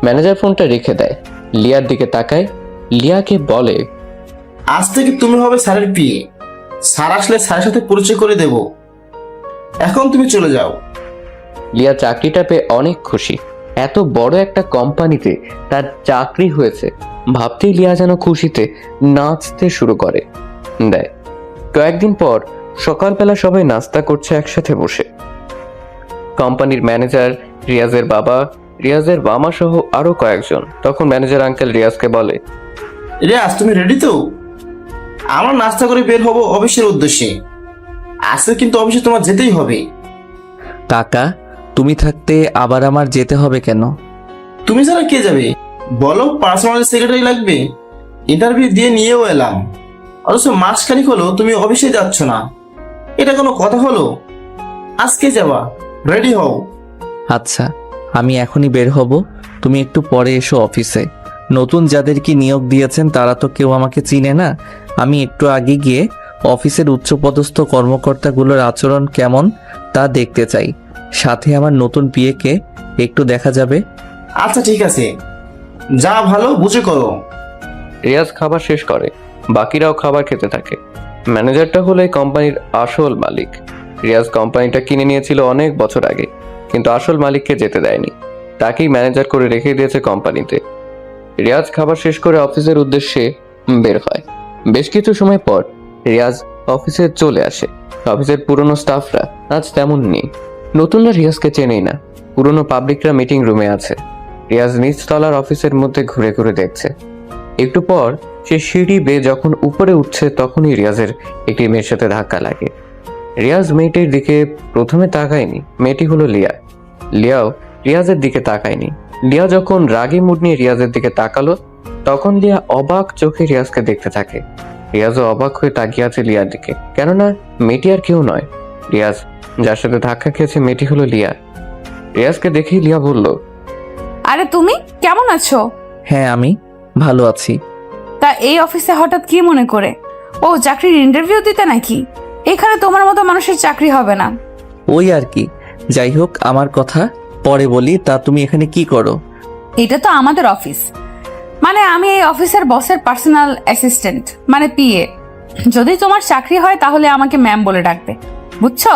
ম্যানেজার ফোনটা রেখে দেয়, লিয়ার দিকে তাকায়, লিয়াকে বলে, আজ থেকে তুমি হবে স্যারের পিএ। স্যার আসলে স্যারের সাথে পরিচয় করে দেব। এখন তুমি চলে যাও। লিয়া চাকরিটা পেয়ে অনেক খুশি। এত বড় একটা কোম্পানিতে তার চাকরি হয়েছে ভাবতেই লিয়া যেন খুশিতে নাচতে শুরু করে দেয়। কয়েকদিন পর সকালবেলা সবাই নাস্তা করছে একসাথে বসে। কোম্পানির ম্যানেজার, রিয়াজের বাবা, রিয়াজের মামা সহ আরো কয়েকজন। তখন ম্যানেজার আঙ্কেল রিয়াজকে বলে, রিয়াজ তুমি রেডি তো? আমরা নাস্তা করে বের হব অফিসের উদ্দেশ্যে। আজকে কিন্তু অফিসে তোমার যেতেই হবে। কাকা, তুমি থাকতে আবার আমার যেতে হবে কেন? তুমি ছাড়া কে যাবে বলো? পার্সোনাল সেক্রেটারি লাগবে। ইন্টারভিউ দিয়ে নিয়েও এলাম, অথচ মাসখানিক হলো তুমি অফিসে যাচ্ছ না। এটা কোনো কথা হলো? আজকে যাবা, রেডি হও। আচ্ছা, আমি এখনই বের হব, তুমি একটু পরে এসো অফিসে। নতুন যাদেরকে নিয়োগ দিয়েছেন তারা তো কেউ আমাকে চিনে না। আমি একটু আগে গিয়ে অফিসের উচ্চপদস্থ কর্মকর্তাগুলোর আচরণ কেমন তা দেখতে চাই। সাথে আমার নতুন পিএকে একটু দেখা যাবে। আচ্ছা ঠিক আছে, যা ভালো বুঝে করো। রিয়াজ খাবার শেষ করে, বাকিরাও খাবার খেতে থাকে। ম্যানেজারটা হলো এই কোম্পানির আসল মালিক। রিয়াজ কোম্পানিটা কিনে নিয়েছিল অনেক বছর আগে, কিন্তু আসল মালিককে যেতে দেয়নি। তাকেই ম্যানেজার করে রেখে দিয়েছে কোম্পানিতে। রিয়াজ খাবার শেষ করে অফিসের উদ্দেশ্যে বের হয়। বেশ কিছু সময় পর রিয়াজ অফিসে চলে আসে। অফিসের পুরনো স্টাফরা আজ তেমন নেই। নতুনরা রিয়াজকে চেনেই না। পুরনো পাবলিকরা মিটিং রুমে আছে। রিয়াজ নিচতলার অফিসের মধ্যে ঘুরে ঘুরে দেখছে। একটু পর সে সিঁড়ি বেয়ে যখন উপরে উঠছে তখনই রিয়াজের একটি মেয়ের সাথে ধাক্কা লাগে। রিয়াজ মেয়েটির দিকে প্রথমে তাকায়নি। মেয়েটি হলো লিয়া। লিয়াও রিয়াজের দিকে তাকায়নি। লিয়া যখন রাগী মুড নিয়ে রিয়াজের দিকে তাকালো তখন লিয়া অবাক চোখে রিয়াজকে দেখতে থাকে। রিয়াজও অবাক হয়ে তাকিয়ে আছে লিয়ার দিকে, কেননা মেয়েটি আর কেউ নয়। রিয়াজ যার সাথে ধাক্কা খেয়েছে মেয়েটি হলো লিয়া। রিয়াজকে দেখেই লিয়া বলল, আরে তুমি কেমন আছো? হ্যাঁ, আমি ভালো আছি। তা এই অফিসে হঠাৎ কি মনে করে? ও চাকরির ইন্টারভিউ দিতে নাকি? এখানে তোমার মতো মানুষের চাকরি হবে না। ওই আর কি। যাই হোক, আমার কথা পরে বলি। তা তুমি এখানে কি করো? এটা তো আমাদের অফিস, মানে আমি এই অফিসের বসের পার্সোনাল অ্যাসিস্ট্যান্ট, মানে পিএ। যদি তোমার চাকরি হয় তাহলে আমাকে ম্যাম বলে ডাকবে, বুঝছো?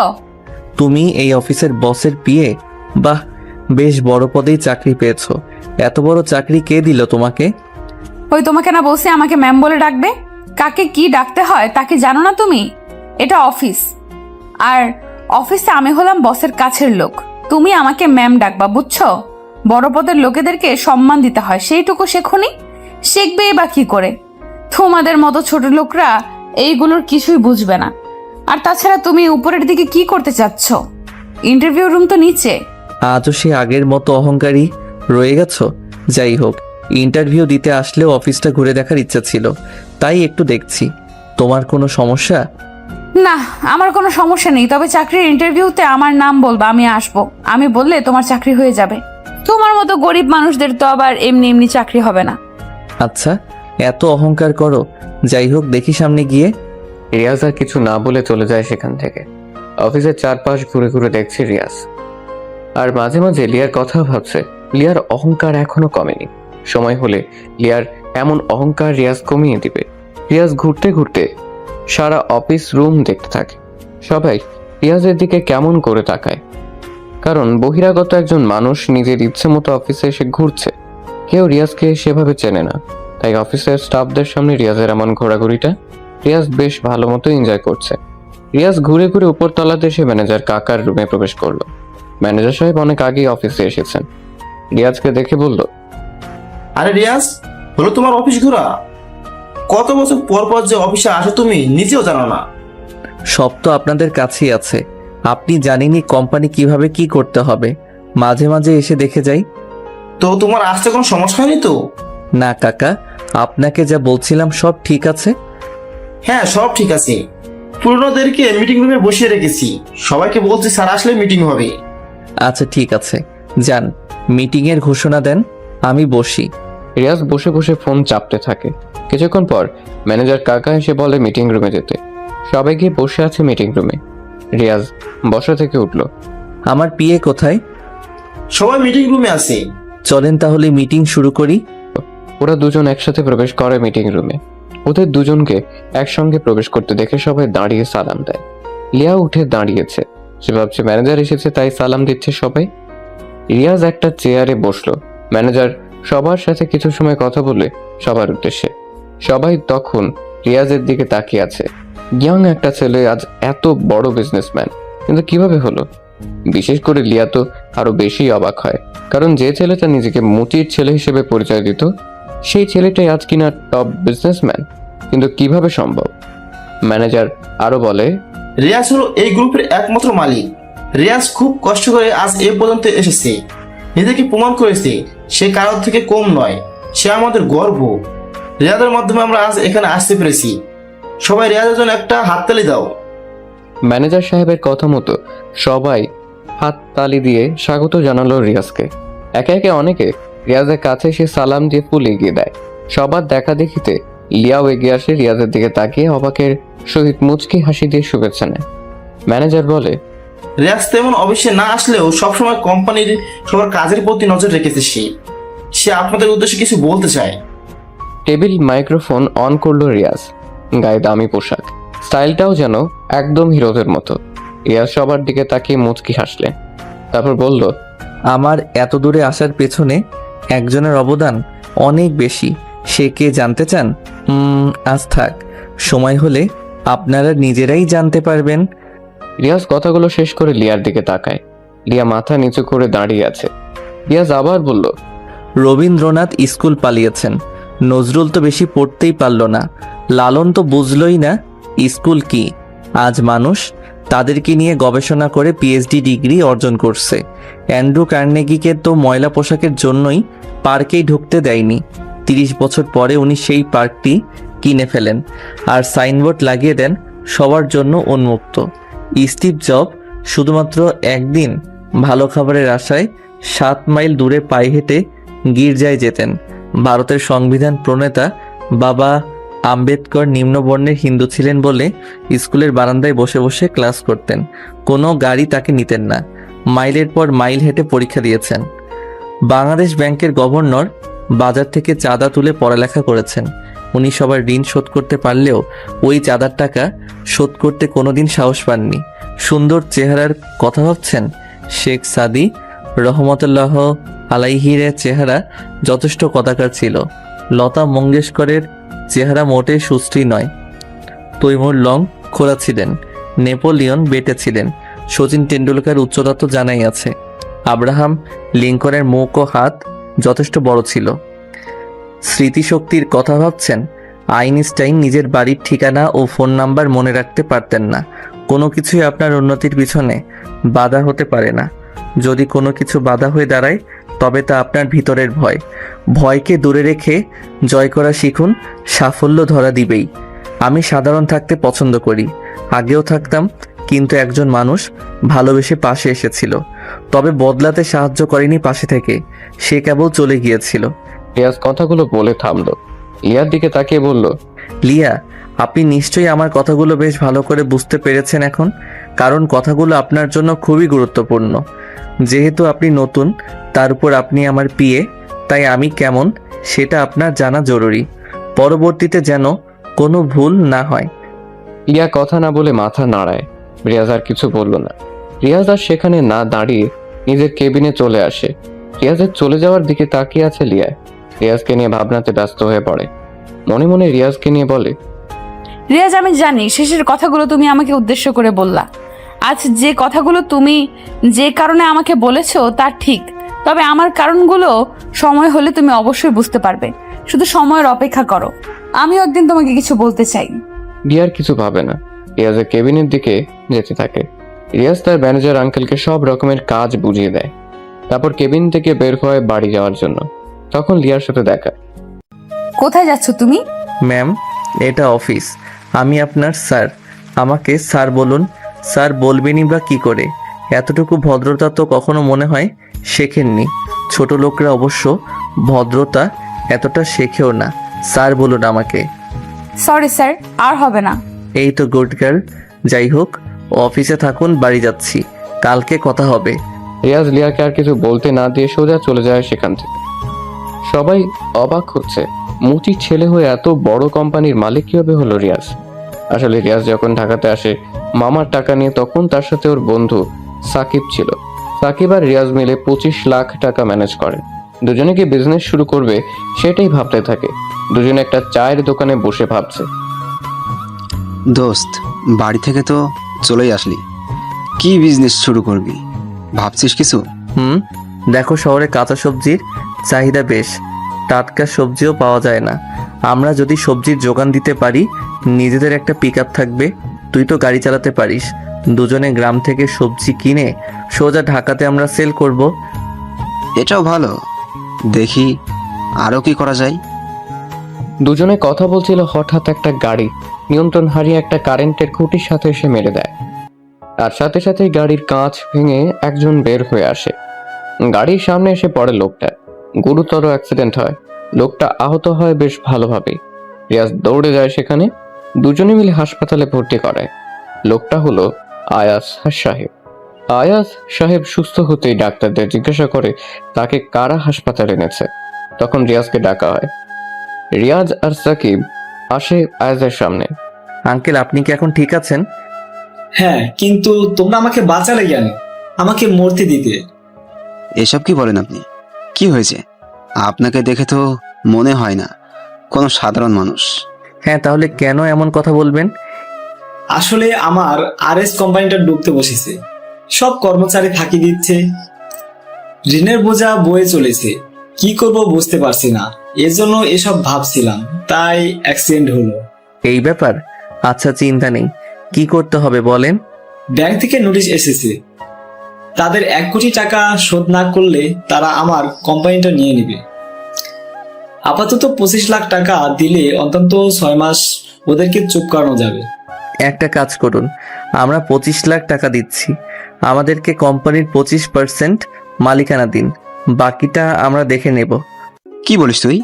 তুমি এই অফিসের বসের পিএ? বাহ, বেশ বড় পদেই চাকরি পেয়েছো। এত বড় চাকরি কে দিল তোমাকে? ওই তোমাকে না বলছি আমাকে ম্যাম বলে ডাকবে? কাকে কি ডাকতে হয় তাকে জানো না তুমি? এটা অফিস, আর অফিসে আমি হলাম বসের কাছের লোক। তুমি আমাকে ম্যাম ডাকবা, বুঝছো? বড় পদের লোকেদেরকে সম্মান দিতে হয়, সেইটুকু শেখনি? শিখবে বা কি করে? তোমাদের মতো ছোট লোকরা এইগুলোর কিছুই বুঝবে না। আর তাছাড়া তুমি উপরের দিকে কি করতে চাচ্ছ? ইন্টারভিউ রুম তো নিচে। আজও সে আগের মতো অহংকারী রয়ে গেছো? যাই হোক, ইন্টারভিউ দিতে আসলেও অফিসটা ঘুরে দেখার ইচ্ছা ছিল, তাই একটু দেখছি। তোমার কোনো সমস্যা? না, আমার কোনো সমস্যা নেই, তবে চাকরির ইন্টারভিউতে আমার নাম বলবা, আমি আসবো। আমি বললে তোমার চাকরি হয়ে যাবে। তোমার মতো গরিব মানুষদের তো আবার এমনি এমনি চাকরি হবে না। আচ্ছা, এত অহংকার করো। যাই হোক, দেখি সামনে গিয়ে। রিয়াজ আর কিছু না বলে চলে যায় সেখান থেকে। অফিসের চারপাশ ঘুরে ঘুরে দেখছে রিয়াজ, আর মাঝে মাঝে লিয়ার কথা ভাবছে। লিয়ার অহংকার এখনো কমেনি। সময় হলে লিয়ার এমন অহংকার রিয়াজ কমিয়ে দিবে। রিয়াজ ঘুরতে ঘুরতে সারা অফিস রুম দেখতে থাকে। সবাই রিয়াজের দিকে কেমন করে তাকায়, কারণ বহিরাগত একজন মানুষ নিজের ইচ্ছে মতো অফিসে এসে ঘুরছে। কেউ রিয়াজকে সেভাবে চেনে না, তাই অফিসের স্টাফদের সামনে রিয়াজের এমন ঘোরাঘুরিটা রিয়াজ বেশ ভালো মতো এনজয় করছে। রিয়াজ ঘুরে ঘুরে উপর তলাতে এসে ম্যানেজার কাকার রুমে প্রবেশ করলো। ম্যানেজার সাহেব অনেক আগেই অফিসে এসেছেন। রিয়াজকে দেখে বলল, আরে রিয়াজ, হলো তোমার অফিস ঘোরা? কত বছর পর পর যে অফিসে আসো তুমি নিজেও জানো না। সব তো আপনাদের কাছেই আছে। আপনি জানেনই কোম্পানি কিভাবে কি করতে হবে। মাঝে মাঝে এসে দেখে যাই। তো তোমার আসতে কোনো সমস্যা হয়নি তো? না কাকা, আপনাকে যা বলছিলাম সব ঠিক আছে। হ্যাঁ, সব ঠিক আছে। পুরনোদেরকে মিটিং রুমে বসিয়ে রেখেছি, সবাইকে বলছি স্যার আসলে মিটিং হবে। আচ্ছা ঠিক আছে, যান মিটিংয়ের ঘোষণা দেন, আমি বসি। রিয়াজ বসে বসে ফোন চাপতে থাকে। কিছুক্ষণ পর ম্যানেজার কাকা এসে বলে মিটিং রুমে যেতে। সবাই গিয়ে বসে আছে মিটিং রুমে। রিয়াজ বসা থেকে উঠল। আমার পিএ কোথায়? সবাই মিটিং রুমে আছে। চলেন তাহলে মিটিং শুরু করি। ওরা দুজন একসাথে প্রবেশ করে মিটিং রুমে। ওদের দুজনকে একসঙ্গে প্রবেশ করতে দেখে সবাই দাঁড়িয়ে সালাম দেয়। লিয়া উঠে দাঁড়িয়েছে। সে ভাবছে ম্যানেজার এসেছে তাই সালাম দিচ্ছে সবাই। রিয়াজ একটা চেয়ারে বসলো। ম্যানেজার সবার সাথে কিছু সময় কথা বলে সবার উদ্দেশ্যে। সবাই তখন রিয়াজের দিকে তাকিয়ে আছে। ইয়াং একটা ছেলে আজ এত বড় বিজনেসম্যান, কিন্তু কিভাবে হলো? বিশেষ করে লিয়া তো আরো বেশি অবাক হয়, কারণ যে ছেলেটা নিজেকে মুচির ছেলে হিসেবে পরিচয় দিত সেই ছেলেটাই আজ কিনা টপ বিজনেসম্যান। কিন্তু কিভাবে সম্ভব? ম্যানেজার আরো বলে, রিয়াজ হলো এই গ্রুপের একমাত্র মালিক। রিয়াজ খুব কষ্ট করে আজ এ পর্যন্ত এসেছে, নিজেকে প্রমাণ করেছে সে কারোর থেকে কম নয়, সে আমাদের গর্ব। রিয়াজের মাধ্যমে আমরা আজ এখানে আসতে পেরেছি। সবাই রিয়াজের জন্য একটা হাততালি দাও। ম্যানেজার সাহেবের কথা মতো সবাই হাত তালি দিয়ে স্বাগত জানালো রিয়াজকে। একে একে অনেকে রিয়াজের কাছে এসে সালাম দিয়ে ফুল এগিয়ে দেয়। সবার দেখা দেখিতে লিয়াও এগিয়ে আসে রিয়াজের দিকে তাকিয়ে অবাকের সহিত মুচকি হাসি দিয়ে শুভেচ্ছা নেয়। ম্যানেজার বলে, রিয়াজ তেমন অবশ্যই না আসলেও সবসময় কোম্পানির সবার কাজের প্রতি নজর রেখেছে সে আপনাদের উদ্দেশ্যে কিছু বলতে চায়। টেবিল মাইক্রোফোন অন করলো রিয়াজ। গায়ে দামি পোশাক, স্টাইলটাও যেন একদম হিরোদের মতো। রিয়াজ সবার দিকে তাকিয়ে মুচকি হাসলেন। তারপর বলল, আমার এত দূরে আসার পেছনে একজনের অবদান অনেক বেশি। সে কে জানতে চান? আজ থাক, সময় হলে আপনারা নিজেরাই জানতে পারবেন। রিয়াজ কথাগুলো শেষ করে লিয়ার দিকে তাকায়। লিয়া মাথা নিচু করে দাঁড়িয়ে আছে। রিয়াজ আবার বলল, রবীন্দ্রনাথ স্কুল পালিয়েছেন, নজরুল তো বেশি পড়তেই পারল না, লালন তো বুঝলই না স্কুল কি। আজ মানুষ তাদেরকে নিয়ে গবেষণা করে পিএইচডি ডিগ্রি অর্জন করছে। অ্যান্ড্রু কার্নেগিকে তো ময়লা পোশাকের জন্যই পার্কেই ঢুকতে দেয়নি। 30 বছর পরে উনি সেই পার্কটি কিনে ফেলেন আর সাইনবোর্ড লাগিয়ে দেন সবার জন্য উন্মুক্ত। স্টিভ জব শুধুমাত্র একদিন ভালো খাবারের আশায় 7 মাইল দূরে পায়ে হেঁটে গির্জায় যেতেন। ভারতের সংবিধান প্রণেতা বাবা আম্বেদকর নিম্নবর্ণের হিন্দু ছিলেন বলে স্কুলের বারান্দায় বসে বসে ক্লাস করতেন। কোনো গাড়ি তাকে নিতেন না। মাইলের পর মাইল হেঁটে পরীক্ষা দিয়েছেন। বাংলাদেশ ব্যাংকের গভর্নর বাজার থেকে চাঁদা তুলে পড়ালেখা করেছেন। উনি সবার ঋণ শোধ করতে পারলেও ওই চাঁদার টাকা শোধ করতে কোনোদিন সাহস পাননি। সুন্দর চেহারার কথা ভাবছেন? শেখ সাদি রহমতুল্লাহ আলাইহির চেহারা যথেষ্ট কদাকার ছিল। লতা মঙ্গেশকরের চেহারা মোটেই সুশ্রী নয়। তৈমুর লং খোলা ছিলেন, নেপোলিয়ন বেটে ছিলেন, সচিন টেন্ডুলকার উচ্চতা তো জানাই আছে। আব্রাহাম লিঙ্কনের মুখ ও হাত যথেষ্ট বড় ছিল। স্মৃতিশক্তির কথা ভাবছেন? আইনস্টাইন নিজের বাড়ির ঠিকানা ও ফোন নাম্বার মনে রাখতে পারতেন না। কোনো কিছুই আপনার উন্নতির পিছনে বাধা হতে পারে না। যদি কোনো কিছু বাধা হয়ে দাঁড়ায় তবে তা আপনার ভিতরের ভয়। ভয়কে দূরে রেখে জয় করা শিখুন, সাফল্য ধরা দিবেই। আমি সাধারণ থাকতে পছন্দ করি, আগেও থাকতাম, কিন্তু একজন মানুষ ভালোবেসে পাশে এসেছিল, তবে বদলাতে সাহায্য করেনি পাশে থেকে, সে কেবল চলে গিয়েছিল। রিয়াজ কথাগুলো বলে থামলো। লিয়ার দিকে তাকিয়ে বলল, লিয়া, আপনি নিশ্চয়ই আমার কথাগুলো বেশ ভালো করে বুঝতে পেরেছেন এখন, কারণ কথাগুলো আপনার জন্য খুবই গুরুত্বপূর্ণ। যেহেতু আপনি নতুন, তার উপর আপনি আমার পিএ, তাই আমি কেমন সেটা আপনার জানা জরুরি, পরবর্তীতে যেন কোনো ভুল না হয়। লিয়া কথা না বলে মাথা নাড়ায়। রিয়াজ আর কিছু বলল না। রিয়াজ আর সেখানে না দাঁড়িয়ে নিজের কেবিনে চলে আসে। রিয়াজের চলে যাওয়ার দিকে তাকিয়ে আছে লিয়া। রিয়াজকে নিয়ে ভাবনাতে ব্যস্ত হয়ে পড়ে। মনে মনে রিয়াজকে নিয়ে বলে, রিয়াজ, আমি জানি শেষের কথাগুলো তুমি আমাকে উদ্দেশ্য করে বললা। আজ যে কথাগুলো তুমি যে কারণে আমাকে বলেছো তা ঠিক, তবে আমার কারণগুলো সময় হলে তুমি অবশ্যই বুঝতে পারবে। শুধু সময়ের অপেক্ষা করো। আমিও একদিন তোমাকে কিছু বলতে চাই। রিয়ার কিছু ভাবে না, রিয়াজের কেবিনের দিকে যেতে থাকে। রিয়াজ তার ম্যানেজার আঙ্কেলকে সব রকমের কাজ বুঝিয়ে দেয়। তারপর কেবিন থেকে বের হয় বাড়ি যাওয়ার জন্য। তখন লিয়ার সাথে দেখা। কোথায় যাচ্ছ তুমি? ম্যাম, এটা অফিস, আমি আপনার স্যার, আমাকে স্যার বলুন। স্যার বলবেনই বা কি করে? এতটুকু ভদ্রতা তো কখনো মনে হয় শেখেননি। ছোট লোকরা অবশ্য ভদ্রতা এতটা শেখেও না। স্যার বলুন আমাকে। সরি স্যার, আর হবে না। এই তো গুড গার্ল। যাই হোক, অফিসে থাকুন, বাড়ি যাচ্ছি, কালকে কথা হবে। রিয়াজ লিয়াকে আর কিছু বলতে না দিয়ে সোজা চলে যায় সেখান থেকে। সবাই অবাক হচ্ছে, মুচির ছেলে হয়ে এত বড় কোম্পানির মালিক কিভাবে হলো রিয়াজ। আসলে রিয়াজ যখন ঢাকাতে আসে মামার টাকা নিয়ে, তখন তার সাথে ওর বন্ধু সাকিব ছিল। সাকিব আর রিয়াজ মিলে 25 লাখ টাকা ম্যানেজ করে। দুজনে কি বিজনেস শুরু করবে সেটাই ভাবতে থাকে। দুজনে একটা চায়ের দোকানে বসে ভাবছে। দোস্ত, বাড়ি থেকে তো চলেই আসলি, কি বিজনেস শুরু করবি ভাবছিস কিছু? দেখো, শহরে কাঁচা সবজির চাহিদা বেশ, টাটকা সবজিও পাওয়া যায় না। আমরা যদি সবজির যোগান দিতে পারি, নিজেদের একটা পিকআপ থাকবে, তুই তো গাড়ি চালাতে পারিস, দুজনে গ্রাম থেকে সবজি কিনে সোজা ঢাকাতে আমরা সেল করব। এটাও ভালো, দেখি আরো কি করা যায়। দুজনে কথা বলছিল, হঠাৎ একটা গাড়ি নিয়ন্ত্রণ হারিয়ে একটা কারেন্টের খুঁটির সাথে এসে মেরে দেয়। আর সাথে সাথেই গাড়ির কাঁচ ভেঙে একজন বের হয়ে আসে। গাড়ির সামনে এসে পড়ে লোকটা। গুরুতর অ্যাক্সিডেন্ট হয়, লোকটা আহত হয় বেশ ভালোভাবেই। রিয়াজ দৌড়ে যায় সেখানে, দুজনে মিলে হাসপাতালে ভর্তি করায়। লোকটা হলো আয়াস সাহেব। আয়াস সাহেব সুস্থ হতেই ডাক্তারদের জিজ্ঞাসা করে তাকে কারা হাসপাতালে এনেছে। তখন রিয়াজকে ডাকা হয়। রিয়াজ আর সাকিব আসে আয়াজের সামনে। আঙ্কেল, আপনি কি এখন ঠিক আছেন? হ্যাঁ, কিন্তু তোমরা আমাকে বাঁচালে কেন? আমাকে মরতে দিতে। এসব কি বলেন আপনি? কি হয়েছে? আপনাকে দেখে তো মনে হয় না কোনো সাধারণ মানুষ। হ্যাঁ, তাহলে কেন এমন কথা বলবেন? আসলে আমার আরএস কোম্পানিটা ডুবতে বসেছে, সব কর্মচারী ফাঁকি দিচ্ছে, ঋণের বোঝা বয়ে চলেছে, কি করব বুঝতে পারছি না, এজন্য এসব ভাবছিলাম, তাই অ্যাক্সিডেন্ট হলো। এই ব্যাপার? আচ্ছা, চিন্তা নেই, কি করতে হবে বলেন। ব্যাংক থেকে নোটিশ এসেছে, তাদের 1 কোটি টাকা শোধ না করলে তারা আমার কোম্পানিটা নিয়ে নেবে। আপাতত 25 লাখ টাকা দিলে অন্তত 6 মাস ওদেরকে চুপ করানো যাবে। একটা কাজ করুন, আমরা 25 লাখ টাকা দিচ্ছি, আমাদেরকে কোম্পানির 25% মালিকানা দিন, বাকিটা আমরা দেখে নেব। কি বলিস তুই?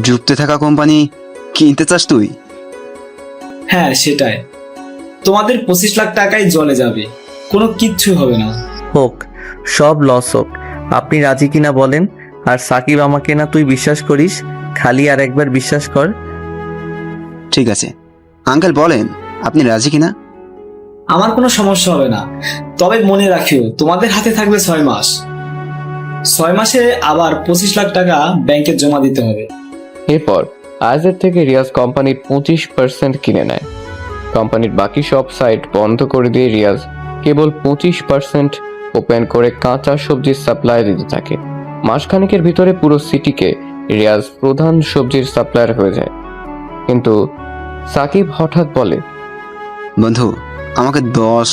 ডুবতে থাকা কোম্পানি কিনতে চাস তুই? হ্যাঁ সেটাই, তোমাদের 25 লাখ টাকাই জলে যাবে, কোনো কিচ্ছু হবে না। হোক, সব লস হোক, আপনি রাজি কিনা বলেন। আর সাকিব, আমাকে না তুই বিশ্বাস করিস, খালি আর একবার বিশ্বাস কর। ঠিক আছে আঙ্কেল, বলেন আপনি রাজি কিনা? আমার কোনো সমস্যা হবে না, তবে মনে রাখিও তোমাদের হাতে থাকবে 6 মাস। 6 মাসে আবার 25 লাখ টাকা ব্যাংকে জমা দিতে হবে। এরপর আয়াজের থেকে রিয়াজ কোম্পানির 25% কিনে নেয়। কোম্পানির বাকি সব সাইট বন্ধ করে দিয়ে রিয়াজ কেবল 25% ওপেন করে কাঁচা সবজির সাপ্লাই দিতে থাকে। মাসখানেকের ভিতরে পুরো সিটিকে রিয়াজ প্রধান সবজির সাপ্লায়ার হয়ে যায়। কিন্তু সাকিব হঠাৎ বলে, বন্ধু, আমাকে 10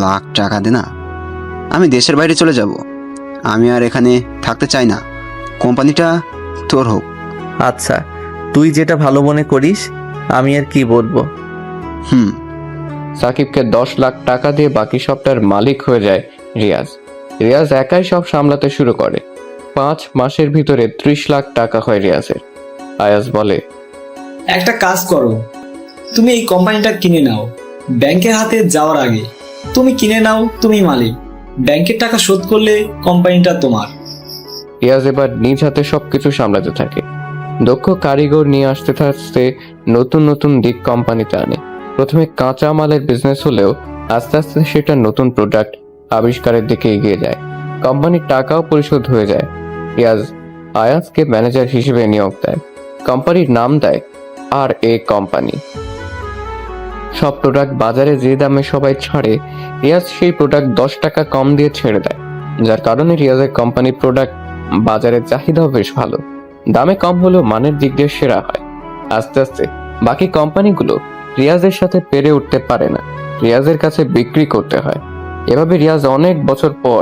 লাখ টাকা দে না, আমি দেশের বাইরে চলে যাব, আমি আর এখানে থাকতে চাই না, কোম্পানিটা তোর হোক। আচ্ছা, তুই যেটা ভালো মনে করিস, আমি আর কি বলবো। সাকিবকে 10 লাখ টাকা দিয়ে বাকি সবটার মালিক হয়ে যায় রিয়াজ। রিয়াজ একাই সব সামলাতে শুরু করে। 5 মাসের ভিতরে 30 লাখ টাকা হয় রিয়াজের। আয়াজ বলে, একটা কাজ করো, তুমি এই কোম্পানিটা কিনে নাও, ব্যাংকের হাতে যাওয়ার আগে তুমি কিনে নাও, তুমি মালিক, ব্যাংকের টাকা শোধ করলে কোম্পানিটা তোমার। রিয়াজ এবার নিজ হাতে সবকিছু সামলাতে থাকে। দক্ষ কারিগর নিয়ে আসতে আসতে নতুন নতুন দিক কোম্পানিতে আনে। প্রথমে কাঁচা মালের বিজনেস হলেও আস্তে আস্তে সেটা নতুন প্রোডাক্ট আবিষ্কারের দিকে এগিয়ে যায়। কোম্পানির টাকাও পরিশোধ হয়ে যায়। রিয়াজ আয়াজকে ম্যানেজার হিসেবে নিয়োগ দেয়। কোম্পানির নাম দেয় RA কোম্পানি। সব প্রোডাক্ট বাজারে যে দামে সবাই ছাড়ে, রিয়াজ সেই প্রোডাক্ট 10 টাকা কম দিয়ে ছেড়ে দেয়, যার কারণে রিয়াজের কোম্পানির প্রোডাক্ট বাজারের চাহিদাও বেশ ভালো। দামে কম হলেও মানের দিক দিয়ে সেরা হয়। আস্তে আস্তে বাকি কোম্পানিগুলো রিয়াজের সাথে পেরে উঠতে পারে না, রিয়াজের কাছে বিক্রি করতে হয়। এভাবে রিয়াজ অনেক বছর পর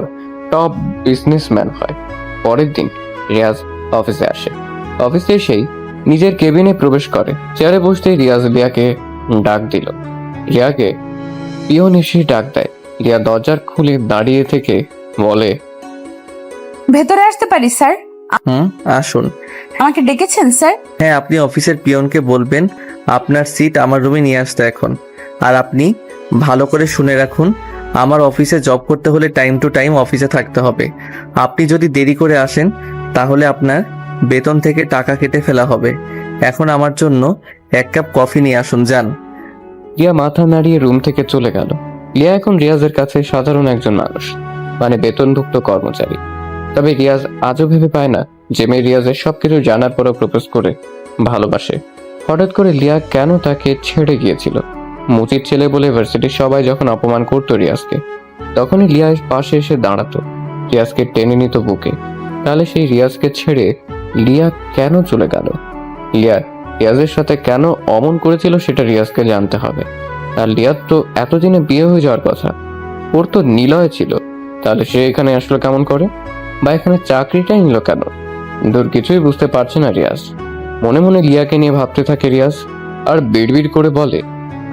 টপ বিজনেসম্যান হয়। পরের দিন রিয়াজ অফিসে আসে। অফিসে এসেই নিজের কেবিনে প্রবেশ করে। চেয়ারে বসতেই রিয়াজ লিয়াকে ডাক দিল। রিয়াকে পিয়ন এসে ডাক দেয়। রিয়া দরজার খুলে দাঁড়িয়ে থেকে বলে, ভেতরে আসতে পারি স্যার? আসুন। আমাকে ডেকেছেন স্যার? হ্যাঁ, আপনি অফিসের পিয়নকে বলবেন আপনার সিট আমার রুমে নিয়ে আসতে এখন। আর আপনি ভালো করে শুনে রাখুন, আমার অফিসে জব করতে হলে টাইম টু টাইম অফিসে থাকতে হবে। আপনি যদি দেরি করে আসেন তাহলে আপনার বেতন থেকে টাকা কেটে ফেলা হবে। এখন আমার জন্য 1 কাপ কফি নিয়ে আসুন, যান। রিয়া মাথা নাড়িয়ে রুম থেকে চলে গেল। রিয়া এখন রিয়াজের কাছে সাধারণ একজন মানুষ, মানে বেতনভুক্ত কর্মচারী। তবে রিয়াজ আজও ভেবে পায় না যে মেয়ে রিয়াজের সবকিছু জানার পরও প্রপোজ করে ভালোবাসে। হঠাৎ করে লিয়া কেন তাকে ছেড়ে গিয়েছিল? মুচির ছেলে বলে ভার্সিটির সবাই যখন অপমান করতো রিয়াজকে, তখনই লিয়া পাশে এসে দাঁড়াতো, রিয়াজকে টেনে নিত বুকে। তাহলে সেই রিয়াজকে ছেড়ে লিয়া কেন চলে গেল? লিয়া রিয়াজের সাথে কেন অমন করেছিল সেটা রিয়াজকে জানতে হবে। আর লিয়ার তো এতদিনে বিয়ে হয়ে যাওয়ার কথা, ওর তো নিলয় ছিল, তাহলে সে এখানে আসলো কেমন করে? বা এখানে চাকরিটাই নিল কেন? দূর কিছুই বুঝতে পারছে না রিয়াজ। মনে মনে লিয়াকে নিয়ে ভাবতে থাকে রিয়াজ, আর বিড়বিড় করে বলে,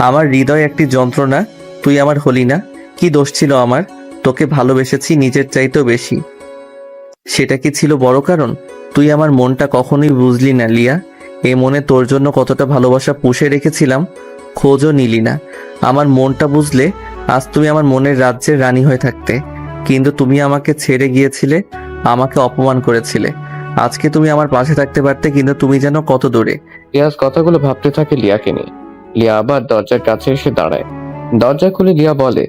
আমার হৃদয় একটি যন্ত্রণা, তুই আমার হলি না। কি দোষ ছিল আমার? তোকে ভালোবেসেছি নিজের চাইতেও বেশি। সেটা কি ছিল বড় কারণ? তুই আমার মনটা কখনোই বুঝলি না লিয়া। এই মনে তোর জন্য কতটা ভালোবাসা পুষে রেখেছিলাম, খোঁজও নিলি না। আমার মনটা বুঝলে আজ তুমি আমার মনের রাজ্যের রানী হয়ে থাকতে। কিন্তু তুমি আমাকে ছেড়ে গিয়েছিলে, আমাকে অপমান করেছিলে। আজকে তুমি আমার পাশে থাকতে পারতে, কিন্তু তুমি যেন কত দূরে। রিয়াজ কথাগুলো ভাবতে থাকে লিয়াকে নিয়ে। লিয়া আবার দরজার কাছে এসে দাঁড়ায়। দরজা খুলে লিয়া বলে,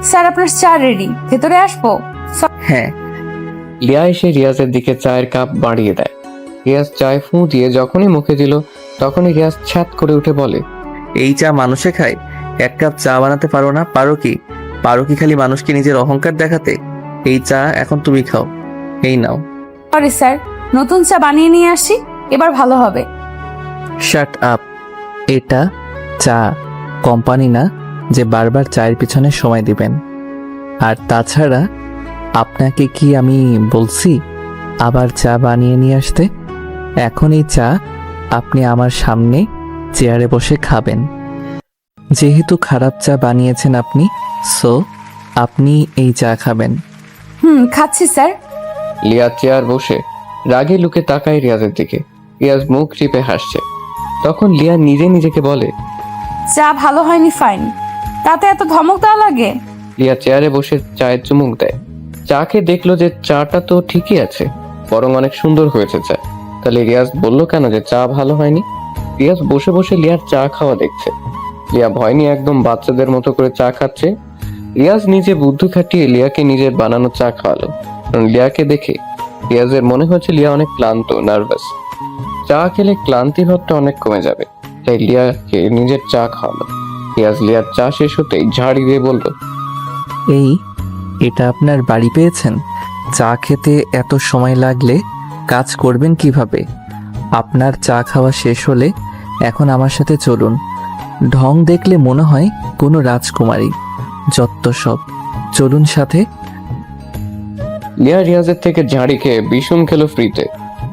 স্যার আপনার চা রেডি, ভেতরে আসবো? হ্যাঁ। লিয়া এসে রিয়াজের দিকে চায়ের কাপ বাড়িয়ে দেয়। রিয়াজ চায় ফুঁ দিয়ে যখনই মুখে দিল, তখনই রিয়াজ ছ্যাত করে উঠে বলে, এই চা মানুষে খায়? এক কাপ চা বানাতে পারো না? পারো কি খালি মানুষকে নিজের অহংকার দেখাতে? এই চা এখন তুমি খাও, এই নাও। সরি স্যার, নতুন চা বানিয়ে নিয়ে আসি, এবার ভালো হবে। Shut up. এটা চা, কোম্পানি না যে বারবার চায়ের পিছনে সময় দিবেন। আর তাছাড়া আপনাকে কি আমি বলছি আবার চা বানিয়ে নিয়ে আসতে? এখন এই চা আপনি আমার সামনে চেয়ারে বসে খাবেন। যেহেতু খারাপ চা বানিয়েছেন আপনি, সো আপনি এই চা খাবেন। খাচ্ছি স্যার। লিয়া চেয়ার বসে রাগে লুকে তাকায় রিয়াজের দিকে। রিয়াজ মুখ টিপে হাসছে। তখন লিয়া নিজেকে বলে, চা ভালো হয়নি ফাইন, তাতে এত ধমক দেওয়া লাগে? লিয়া চেয়ারে বসে চায়ের চুমুক দেয়। চা খেয়ে দেখলো যে চাটা তো ঠিকই আছে, বরং অনেক সুন্দর হয়েছে চা। তাহলে রিয়াজ বললো কেন যে চা ভালো হয়নি? রিয়াজ বসে বসে লিয়ার চা খাওয়া দেখছে। লিয়া ভয় নিয়ে একদম বাচ্চাদের মতো করে চা খাচ্ছে। রিয়াজ নিজে বুদ্ধি খাটিয়ে লিয়াকে নিজের বানানো চা খাওয়ালো। কারণ লিয়াকে দেখে রিয়াজের মনে হচ্ছে লিয়া অনেক ক্লান্ত, নার্ভাস। চা খেলে ক্লান্তি ভাবটা অনেক কমে যাবে, তাই লিয়াকে নিজের চা খাওয়ালো। রিয়াজ লিয়ার চা শেষ হতেই ঝাড়ি দিয়ে বলল, এটা আপনার বাড়ি পেয়েছেন? চা খেতে এত সময় লাগলে কাজ করবেন কিভাবে? আপনার চা খাওয়া শেষ হলে এখন আমার সাথে চলুন। ঢং দেখলে মনে হয় কোনো রাজকুমারী, যত সব। চলুন সাথে। লিয়া রিয়াজের থেকে ঝাড়ি খেয়ে বিষম খেলো ফ্রিতে।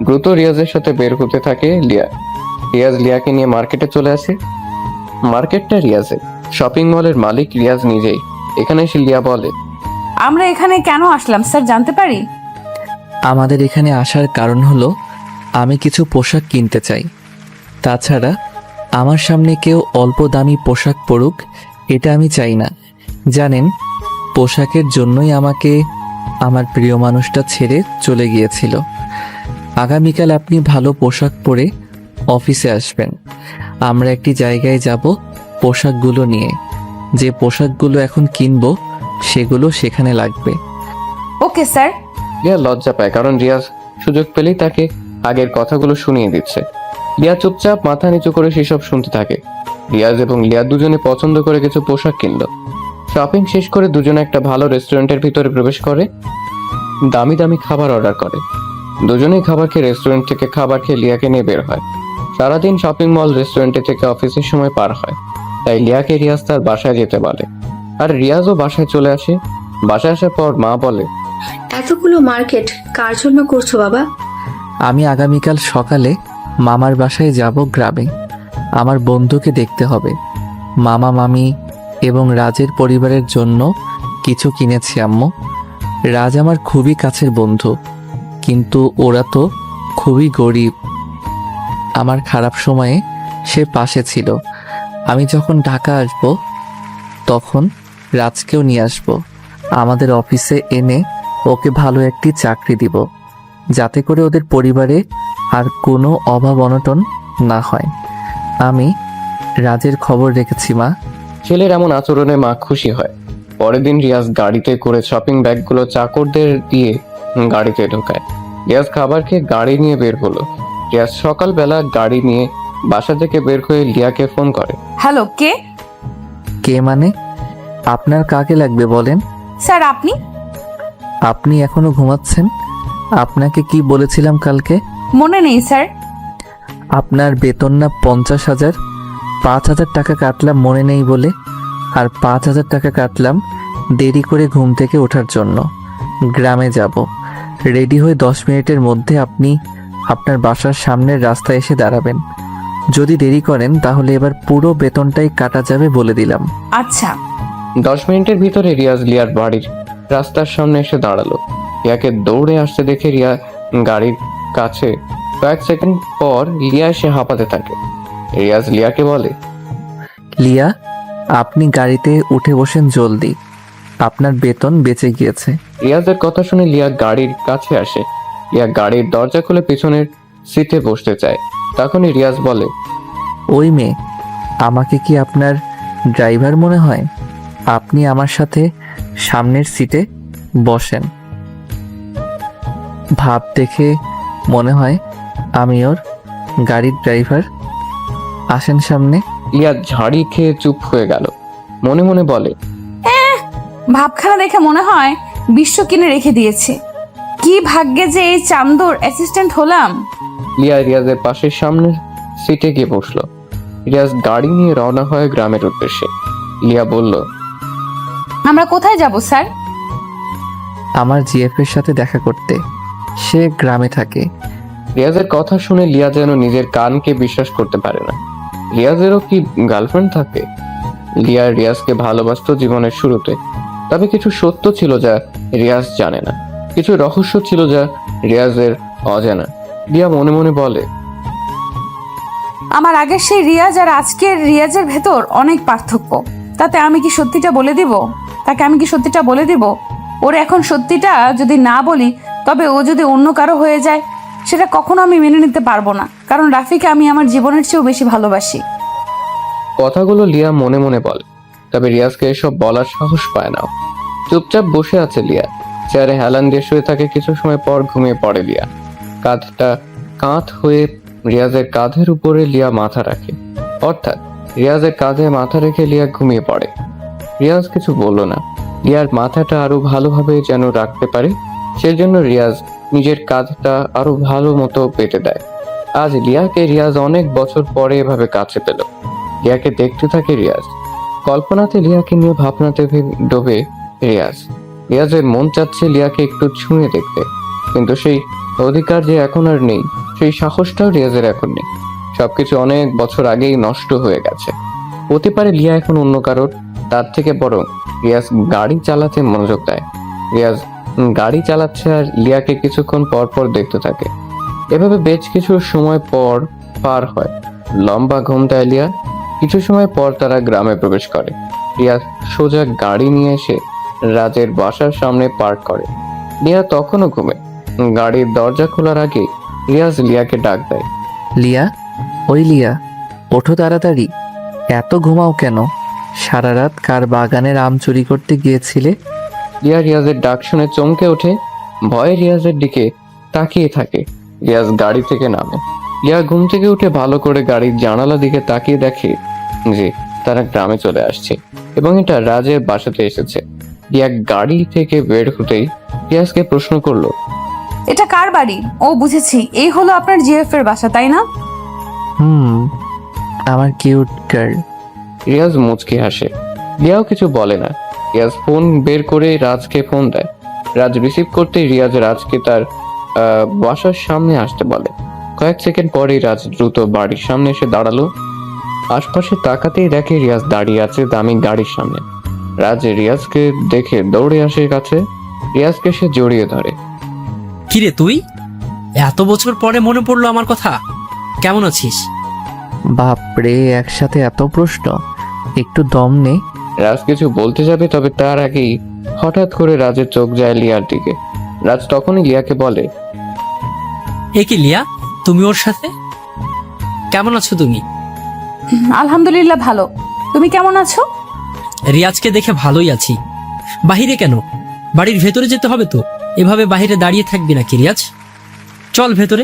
দ্রুত রিয়াজের সাথে বের হতে থাকে লিয়া। রিয়াজ লিয়াকে নিয়ে মার্কেটে চলে আসে। মার্কেটটা রিয়াজের, শপিং মলের মালিক রিয়াজ নিজেই। এখানে এসে লিয়া বলে, আমরা এখানে কেন আসলাম স্যার, জানতে পারি? আমাদের এখানে আসার কারণ হলো আমি কিছু পোশাক কিনতে চাই। তাছাড়া আমার সামনে কেউ অল্প দামি পোশাক পরুক, এটা আমি চাই না। জানেন, পোশাকের জন্যই আমাকে আমার প্রিয় মানুষটা ছেড়ে চলে গিয়েছিল। আগামীকাল আপনি ভালো পোশাক পরে অফিসে আসবেন। আমরা একটি জায়গায় যাব পোশাকগুলো নিয়ে। যে পোশাকগুলো এখন কিনবো সেগুলো সেখানে লাগবে। Okay sir. লিয়া লজ্জা পায়, কারণ রিয়াজ সুযোগ পেলেই তাকে আগের কথাগুলো শুনিয়ে দিচ্ছে। লিয়া চুপচাপ মাথা নিচু করে সেসব শুনতে থাকে। রিয়াজ এবং লিয়া দুজনে পছন্দ করে কিছু পোশাক কিনলো। শপিং শেষ করে দুজনে একটা ভালো রেস্টুরেন্টের ভিতরে প্রবেশ করে। দামি দামি খাবার অর্ডার করে। দুজনেই খাবার খেয়ে রেস্টুরেন্ট থেকে খাবার খেয়ে লিয়াকে নিয়ে বের হয়। সারাদিন শপিং মল রেস্টুরেন্টে থেকে অফিসের সময় পার হয়, তাই লিয়াকে রিয়াজ তার বাসায় যেতে বলে। আর রিয়াজও বাসায় চলে আসে। বাসায় আসার পর মা বলে, এতগুলো মার্কেট কার জন্য করছো বাবা? আমি আগামীকাল সকালে মামার বাসায় যাব গ্রামে। আমার বন্ধুকে দেখতে হবে। মামা মামি এবং রাজের পরিবারের জন্য কিছু কিনেছি আম্মু। রাজ আমার খুবই কাছের বন্ধু, কিন্তু ওরা তো খুবই গরিব। আমার খারাপ সময়ে সে পাশে ছিল। আমি যখন ঢাকা আসব তখন রাজকেও নিয়ে আসব। আমাদের অফিসে এনে ওকে ভালো একটি চাকরি দিব, যাতে করে ওদের পরিবারে আর কোনো অভাব অনটন না হয়। আমি রাজের খবর রেখেছি মা। ছেলের এমন আচরণে মা খুশি হয়। পরের দিন রিয়াজ গাড়িতে করে শপিং ব্যাগগুলো চাকরদের দিয়ে গাড়িতে ঢোকায়। রিয়াজ খাবার খেয়ে গাড়ি নিয়ে বের হলো। রিয়াজ সকালবেলা গাড়ি নিয়ে বাসা থেকে বের হয়ে লিয়াকে ফোন করে। হ্যালো, কে? কে মানে? আপনার কাকে লাগবে বলেন? স্যার আপনি? আপনি এখনো ঘুমাচ্ছেন? আপনাকে কি বলেছিলাম কালকে? মনে নেই স্যার। আপনার বেতন না 50,000? 5,000 টাকা কাটলাম মনে নেই বলে, আর 5,000 টাকা কাটলাম দেরি করে ঘুম থেকে ওঠার জন্য। গ্রামে যাব। রেডি হয়ে 10 মিনিটের মধ্যে আপনি আপনার বাসার সামনের রাস্তায় এসে দাঁড়াবেন। যদি দেরি করেন তাহলে এবার পুরো বেতনটাই কাটা যাবে বলে দিলাম। আচ্ছা। 10 মিনিটের ভিতরে রিয়াজ লিয়ার বাড়ির রাস্তার সামনে এসে দাঁড়ালো। লিয়াকে দৌড়ে আসতে দেখে রিয়া গাড়ির কাছে কয়েক সেকেন্ড পর লিয়া এসে হাঁপাতে থাকে। রিয়াজ লিয়াকে বলে, লিয়া, আপনি গাড়িতে উঠে বসেন জলদি, আপনার বেতন বেঁচে গিয়েছে। রিয়াজের কথা শুনে লিয়া গাড়ির কাছে আসে। লিয়া গাড়ির দরজা খুলে পিছনের সিটে বসতে চায়। তখনই রিয়াজ বলে, ওই মেয়ে, আমাকে কি আপনার ড্রাইভার মনে হয়? আপনি আমার সাথে সামনের সিটে বসেন। ভাব দেখে মনে হয় আমি ওর গাড়ির ড্রাইভার। আসেন সামনে। লিয়া ঝাড়ি খেয়ে চুপ হয়ে গেল। মনে মনে বলে, ভাবখানা দেখে মনে হয় বিশ্ব কিনে রেখে দিয়েছে। কি ভাগ্যে যে এই চান্দুর অ্যাসিস্ট্যান্ট হলাম। লিয়া রিয়াজের পাশের সামনের সিটে গিয়ে বসলো। রিয়াজ গাড়ি নিয়ে রওনা হয় গ্রামের উদ্দেশ্যে। লিয়া বলল, আমরা কোথায় যাব স্যার? আমার জিএফ এর সাথে দেখা করতে। সে গ্রামে থাকে। রিয়াজের কথা শুনে লিয়া যেন নিজের কানকে বিশ্বাস করতে পারে না। রিয়াজেরও কি গার্লফ্রেন্ড থাকে? লিয়া রিয়াজকে ভালোবাসতো জীবনের শুরুতে, তবে কিছু সত্য ছিল যা রিয়াজ জানে না, কিছু রহস্য ছিল যা রিয়াজের অজানা। লিয়া মনে মনে বলে, আমার আগের সেই রিয়াজ আর আজকের রিয়াজের ভেতর অনেক পার্থক্য। তাতে আমি কি সত্যিটা বলে দিব? তাকে আমি কি সত্যিটা বলে দিব? ওর এখন সত্যিটা যদি না বলি, তবে ও যদি অন্য কারো হয়ে যায়, সেটা কখনো আমি মেনে নিতে পারবো না। কারণ রাফিকে আমি আমার জীবনের চেয়েও বেশি ভালোবাসি। কথাগুলো লিয়া মনে মনে বলে, তবে রিয়াজকে এসব বলার সাহস পায় না। চুপচাপ বসে আছে লিয়া, চেয়ারে হেলান দিয়ে শুয়ে থাকে। কিছু সময় পর ঘুমিয়ে পড়ে লিয়া। কাঁধটা কাঁধ হয়ে রিয়াজের কাঁধের উপরে লিয়া মাথা রাখে, অর্থাৎ রিয়াজের কাঁধে মাথা রেখে লিয়া ঘুমিয়ে পড়ে। রিয়াজ কিছু বলল না। লিয়ার মাথাটা আরো ভালোভাবে যেন রাখতে পারে, সেজন্য রিয়াজ নিজের কাঁধটা আরো ভালো মতো পেতে দেয়। আজ লিয়াকে রিয়াজ অনেক বছর পরে এভাবে কাছে পেল। লিয়াকে দেখতে থাকে রিয়াজ। কল্পনাতে লিয়াকে নিয়ে ভাবনাতে ডোবে রিয়াজ। রিয়াজের মন চাচ্ছে লিয়াকে একটু ছুঁয়ে দেখতে, কিন্তু সেই অধিকার যে এখন আর নেই, সেই সাহসটাও রিয়াজের এখন নেই। সবকিছু অনেক বছর আগেই নষ্ট হয়ে গেছে। হতে পারে লিয়া এখন অন্য কারোর, তার থেকে বরং রিয়াজ গাড়ি চালাতে মনোযোগ দেয়। রিয়াজ গাড়ি চালাচ্ছে আর লিয়াকে কিছুক্ষণ পর পর দেখতে থাকে। এভাবে বেশ কিছু সময় পর পার হয়। লম্বা ঘুম দেয় লিয়া। কিছু সময় পর তারা গ্রামে প্রবেশ করে। রিয়াজ সোজা গাড়ি নিয়ে এসে রাজের বাসার সামনে পার্ক করে। লিয়া তখনও ঘুমে। গাড়ির দরজা খোলার আগে রিয়াজ লিয়াকে ডাক দেয়, লিয়া, ওই লিয়া, ওঠো তাড়াতাড়ি। এত ঘুমাও কেন? সারা রাত কার বাগানের আম চুরি করতে গিয়েছিলে? লিয়া রিয়াজের ডাক শুনে চমকে ওঠে, ভয়ে রিয়াজের দিকে তাকিয়ে থাকে। রিয়াজ গাড়ি থেকে নামে। লিয়া ঘুম থেকে উঠে ভালো করে গাড়ির জানালা দিকে তাকিয়ে দেখে যে তারা গ্রামে চলে আসছে এবং এটা রাজের বাসাতে এসেছে। লিয়া গাড়ি থেকে বের হতেই রিয়াজকে প্রশ্ন করলো, এটা কার বাড়ি? ও বুঝেছি, এই হলো আপনার জিএফ এর বাসা, তাই না? আমার কিউট গার্ল। রিয়াজ মুচকি হাসে। লিয়াও কিছু বলে না। রিয়াজ ফোন বের করে রাজকে ফোন দেয়। রাজ রিসিভ করতেই রিয়াজ রাজকে তার বাসার সামনে আসতে বলে। কয়েক সেকেন্ড পরেই রাজ দ্রুত বাড়ির সামনে এসে দাঁড়ালো। আশপাশে তাকাতেই দেখে রিয়াজ দাঁড়িয়ে আছে দামি গাড়ির সামনে। রাজ রিয়াজকে দেখে দৌড়ে আসে কাছে। রিয়াজকে সে জড়িয়ে ধরে। কিরে তুই? এত বছর পরে মনে পড়লো আমার কথা। কেমন আছিস? বাপরে, একসাথে এত প্রশ্ন, একটু দম নে। রাজ কিছু বলতে যাবে, তবে তার আগেই হঠাৎ করে রাজের চোখ যায় লিয়ার দিকে। রাজ তখনই লিয়াকে বলে, এ কি লিয়া, তুমি ওর সাথে? কেমন আছো তুমি? আলহামদুলিল্লাহ ভালো। তুমি কেমন আছো? রিয়াজকে দেখে ভালোই আছি। বাহিরে কেন? বাড়ির ভেতরে যেতে হবে তো। এভাবে বাহিরে দাঁড়িয়ে থাকবি নাকি রিয়াজ? চল ভেতরে।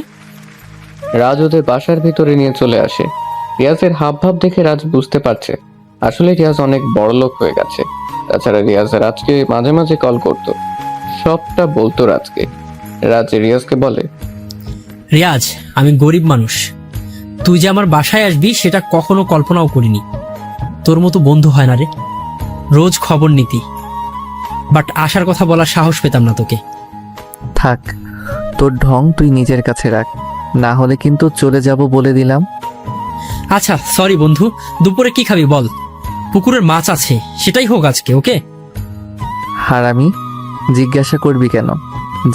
রাজ ওদের বাসার ভিতরে নিয়ে চলে আসে। রিয়াজের হাব ভাব দেখে রাজ বুঝতে পারছে আসলে রিয়াজ অনেক বড় লোক হয়ে গেছে। তাছাড়া রিয়াজ রাজকে মাঝে মাঝে কল করতো, সবটা বলতো রাজকে। রাজ রিয়াজকে বলে, রিয়াজ, আমি গরিব মানুষ। তুই যে আমার বাসায় আসবি সেটা কখনো কল্পনাও করিনি। তোর মতো বন্ধু হয় না রে, রোজ খবর নিতি, বাট আসার কথা বলার সাহস পেতাম না তোকে। থাক, তোর ঢং তুই নিজের কাছে রাখ, না হলে কিন্তু চলে যাব বলে দিলাম। আচ্ছা সরি বন্ধু, দুপুরে কি খাবি বল? পুকুরের মাছ আছে, সেটাই হোক আজকে, ওকে? হারামি, জিজ্ঞাসা করবি কেন?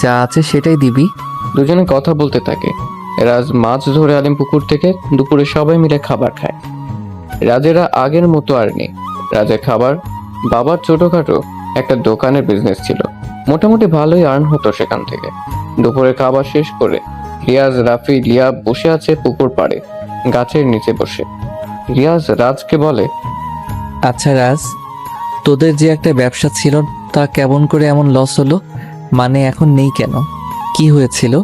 যা আছে সেটাই দিবি। দুজনে কথা বলতে থাকে। রাজ মাছ ধরে আনেন পুকুর থেকে। দুপুরে সবাই মিলে খাবার খায়। রাজেরা আগের মতো আর নেই। রাজের খাবার, বাবার ছোটখাটো একটা দোকানের বিজনেস ছিল, মোটামুটি ভালোই আর্ন হতো সেখান থেকে। দুপুরে খাবার শেষ করে রিয়াজ, রাফি, লিয়া বসে আছে পুকুর পাড়ে গাছের নিচে বসে। রিয়াজ রাজকে বলে, আচ্ছা রাজ, তোদের যে একটা ব্যবসা ছিল তা কেমন করে এমন লস হলো? মানে এখন নেই কেন? কি হয়েছিল?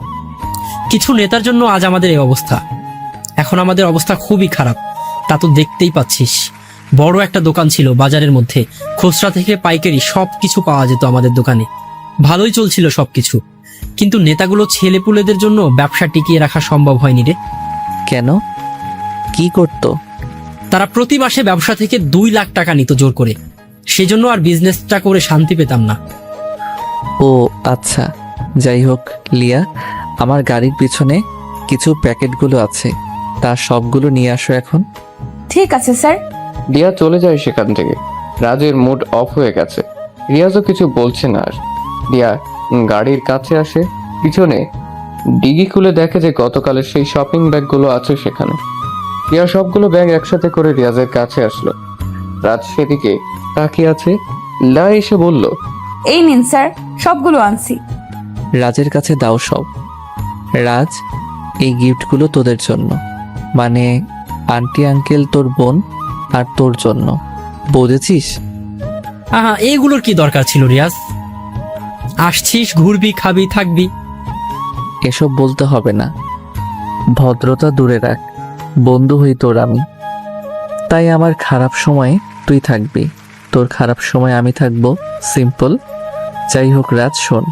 কিছু নেতার জন্য আজ আমাদের এই অবস্থা। এখন আমাদের অবস্থা খুবই খারাপ, তা তো দেখতেই পাচ্ছিস। বড় একটা দোকান ছিল বাজারের মধ্যে, খুচরা থেকে পাইকারি সব কিছু পাওয়া যেত আমাদের দোকানে। ভালোই চলছিল সবকিছু, কিন্তু নেতাগুলো ছেলেপুলেদের জন্য ব্যবসা টিকিয়ে রাখা সম্ভব হয়নি রে। কেন? কি করতো? তারা প্রতি মাসে ব্যবসা থেকে 2 লাখ টাকা নিত জোর করে। সেজন্য আর বিজনেসটা করে শান্তি পেতাম না। ও আচ্ছা, যাই হোক লিয়া, আমার গাড়ির পিছনে কিছু প্যাকেটগুলো আছে, তার সবগুলো নিয়ে আসো এখন। ঠিক আছে স্যার। রিয়া চলে যায় সেখান থেকে। রাজের মুড অফ হয়ে গেছে। রিয়াজও কিছু বলছে না আর। রিয়া গাড়ির কাছে আসে, পিছনে ডিগি খুলে দেখে যে গতকালের সেই শপিং ব্যাগগুলো আছে সেখানে। রিয়া সবগুলো ব্যাগ একসাথে করে রিয়াজের কাছে আসলো। রাজ সেদিকে তাকিয়ে আছে। লা এসে বলল, এই নিন স্যার, সবগুলো আনছি। রাজের কাছে দাও সব। রাজ, এই গিফটগুলো তোদের জন্য, মানে আন্টি আঙ্কেল, তোর বোন আর তোর জন্য, বুঝেছিস? আহা, এইগুলোর কি দরকার ছিল রিয়াজ? আসছিস, ঘুরবি, খাবি, থাকবি। এসব বলতে হবে না, ভদ্রতা দূরে রাখ, বন্ধু হই তোর আমি। তাই আমার খারাপ সময়ে তুই থাকবি, তোর খারাপ সময় আমি থাকবো, সিম্পল। যাই হোক রাজ, শোন,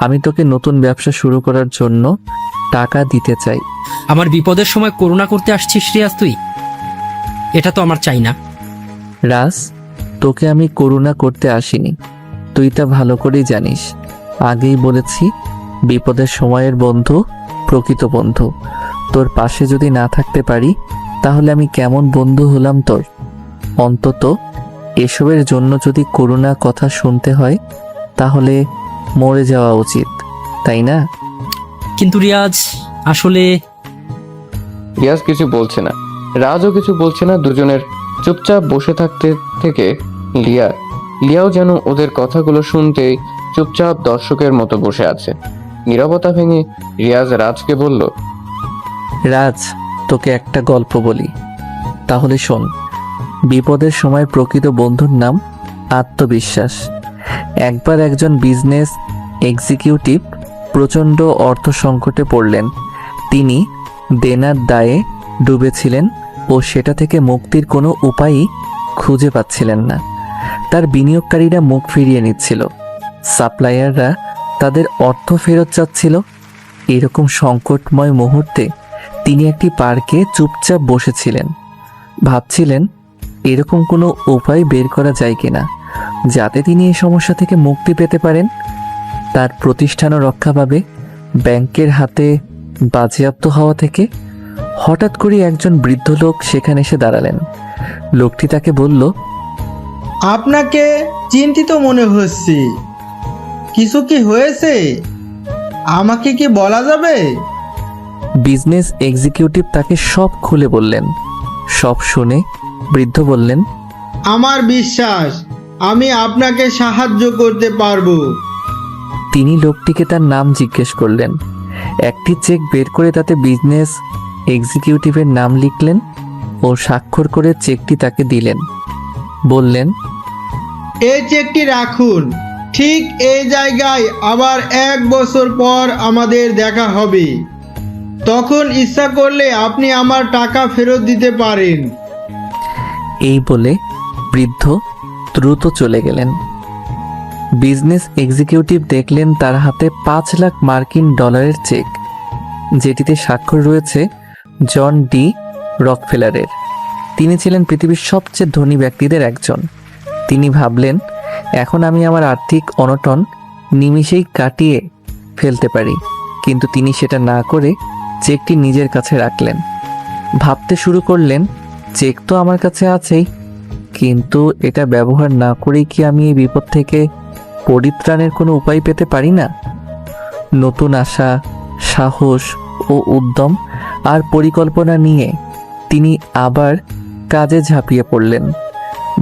আমি তোকে নতুন ব্যবসা শুরু করার জন্য টাকা দিতে চাই। আমার বিপদের সময় করুণা করতে আসছিস রিয়াজ তুই? এটা তো আমার চাই না। রাজ, তোকে আমি করুণা করতে আসিনি, তুই তা ভালো করেই জানিস। আগেই বলেছি, বিপদের সময়ের বন্ধু প্রকৃত বন্ধু। তোর পাশে যদি না থাকতে পারি, তাহলে আমি কেমন বন্ধু হলাম তোর? অন্তত এসবের জন্য যদি করুণা কথা শুনতে হয়, তাহলে মরে যাওয়া উচিত, তাই না? কিন্তু রিয়াজ, আসলে রিয়াজ কিছু বলছে না, রাজও কিছু বলছে না। দুজনের চুপচাপ বসে থাকতে থেকে লিয়াও যেন ওদের কথাগুলো শুনতেই চুপচাপ দর্শকের মতো বসে আছে। নীরবতা ভেঙে রিয়াজ রাজকে বলল, রাজ, তোকে একটা গল্প বলি, তাহলে শোন। বিপদের সময় প্রকৃত বন্ধুর নাম আত্মবিশ্বাস। একবার একজন বিজনেস এক্সিকিউটিভ প্রচণ্ড অর্থ সংকটে পড়লেন। তিনি দেনার দায়ে ডুবেছিলেন ও সেটা থেকে মুক্তির কোনো উপায়ই খুঁজে পাচ্ছিলেন না। তার বিনিয়োগকারীরা মুখ ফিরিয়ে নিচ্ছিল, সাপ্লায়াররা তাদের অর্থ ফেরত চাচ্ছিল। এরকম সংকটময় মুহূর্তে তিনি একটি পার্কে চুপচাপ বসেছিলেন, ভাবছিলেন এরকম কোনো উপায় বের করা যায় কিনা, যাতে তিনি এই সমস্যা থেকে মুক্তি পেতে পারেন, তার প্রতিষ্ঠানও রক্ষা পাবে ব্যাংকের হাতে বাজেয়াপ্ত হওয়া থেকে। হঠাৎ করে একজন বৃদ্ধ লোক সেখানে এসে দাঁড়ালেন। লোকটি তাকে বলল, আপনাকে চিন্তিত মনে হচ্ছে, কিছু কি হয়েছে? আমাকে কি বলা যাবে? বিজনেস এক্সিকিউটিভ তাকে সব খুলে বললেন। সব শুনে বৃদ্ধ বললেন, আমার বিশ্বাস আমি আপনাকে সাহায্য করতে পারবো। তিনি লোকটিকে তার নাম জিজ্ঞেস করলেন। একটি চেক বের করে তাতে বিজনেস এক্সিকিউটিভের নাম লিখলেন ও স্বাক্ষর করে চেকটি তাকে দিলেন। বললেন, এই চেকটি রাখুন, ঠিক এই জায়গায় আবার 1 বছর পর আমাদের দেখা হবে। তখন ইচ্ছা করলে আপনি আমার টাকা ফেরত দিতে পারেন। এই বলে বৃদ্ধ দ্রুত চলে গেলেন। বিজনেস এক্সিকিউটিভ দেখলেন তার হাতে 5 লাখ মার্কিন ডলারের চেক, যেটিতে স্বাক্ষর রয়েছে জন ডি রকফেলারের। তিনি ছিলেন পৃথিবীর সবচেয়ে ধনী ব্যক্তিদের একজন। তিনি ভাবলেন, এখন আমি আমার আর্থিক অনটন নিমিষেই কাটিয়ে ফেলতে পারি। কিন্তু তিনি সেটা না করে চেকটি নিজের কাছে রাখলেন। ভাবতে শুরু করলেন, চেক তো আমার কাছে আছেই, কিন্তু এটা ব্যবহার না করেই কি আমি এই বিপদ থেকে পরিত্রাণের কোনো উপায় পেতে পারি না? নতুন আশা, সাহস ও উদ্যম আর পরিকল্পনা নিয়ে তিনি আবার কাজে ঝাঁপিয়ে পড়লেন।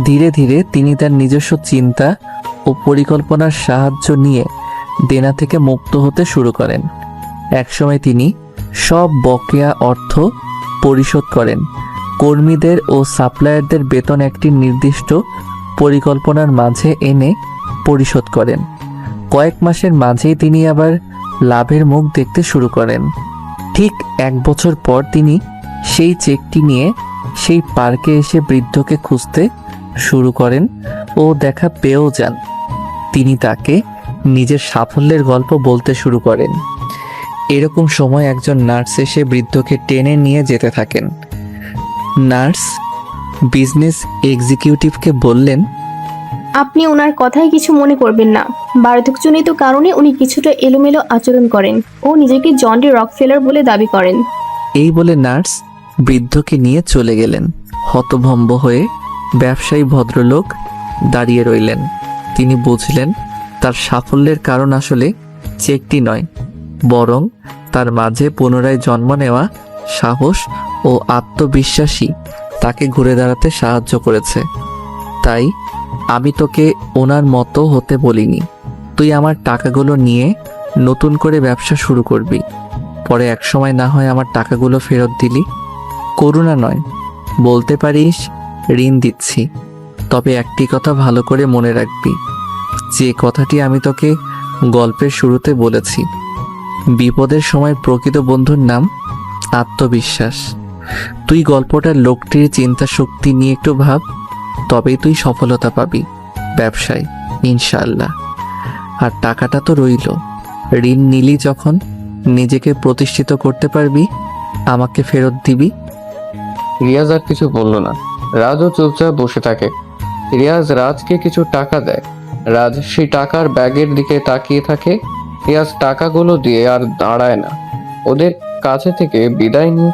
ধীরে ধীরে তিনি তার নিজস্ব চিন্তা ও পরিকল্পনার সাহায্য নিয়ে দেনা থেকে মুক্ত হতে শুরু করেন। একসময় তিনি সব বকেয়া অর্থ পরিশোধ করেন। কর্মীদের ও সাপ্লায়ারদের বেতন একটি নির্দিষ্ট পরিকল্পনার মাঝে এনে পরিশোধ করেন। কয়েক মাসের মাঝেই তিনি আবার লাভের মুখ দেখতে শুরু করেন। ঠিক 1 বছর পর তিনি সেই চেকটি নিয়ে সেই পার্কে এসে বৃদ্ধকে খুঁজতে শুরু করেন ও দেখা পেয়েও যান। তিনি তাকে নিজের সাফল্যের গল্প বলতে শুরু করেন। এরকম সময় একজন নার্স এসে বৃদ্ধকে টেনে নিয়ে যেতে থাকেন। নার্স বিজনেস এক্সিকিউটিভকে বললেন, আপনি ওনার কথায় কিছু মনে করবেন না। বার্ধক্যজনিত কারণে উনি কিছুটা এলোমেলো আচরণ করেন ও নিজেকে জন ডি রকফেলার বলে দাবি করেন। এই বলে নার্স বৃদ্ধকে নিয়ে চলে গেলেন। হতভম্ব হয়ে ব্যবসায়ী ভদ্রলোক দাঁড়িয়ে রইলেন। তিনি বুঝলেন তার সাফল্যের কারণ আসলে চেকটি নয়, বরং তার মাঝে পুনরায় জন্ম নেওয়া সাহস ও আত্মবিশ্বাসী তাকে ঘুরে দাঁড়াতে সাহায্য করেছে। তাই আমি তোকে ওনার মতো হতে বলিনি। তুই আমার টাকাগুলো নিয়ে নতুন করে ব্যবসা শুরু করবি, পরে একসময় না হয় আমার টাকাগুলো ফেরত দিলি। করুণা নয়, বলতে পারিস ঋণ দিচ্ছি। তবে একটি কথা ভালো করে মনে রাখবি, যে কথাটি আমি তোকে গল্পের শুরুতে বলেছি, বিপদের সময় প্রকৃত বন্ধুর নাম আত্মবিশ্বাস। তুই গল্পটার লোকটির চিন্তা শক্তি নিয়ে একটু ভাব, তবেই তুই সফলতা পাবি ব্যবসায় ইনশাআল্লাহ। আর টাকাটা তো রইল, ঋণ নিলি যখন নিজেকে প্রতিষ্ঠিত করতে পারবি, আমাকে ফেরত দিবি। রিয়াজ আর কিছু বলল না। রাজও চুপচাপ বসে থাকে। রিয়াজ রাজকে কিছু টাকা দেয়। রাজ সেই টাকার ব্যাগের দিকে তাকিয়ে থাকে। রিয়াজ টাকাগুলো দিয়ে আর দাঁড়ায় না, ওদের কাছে থেকে বিদায় নিয়ে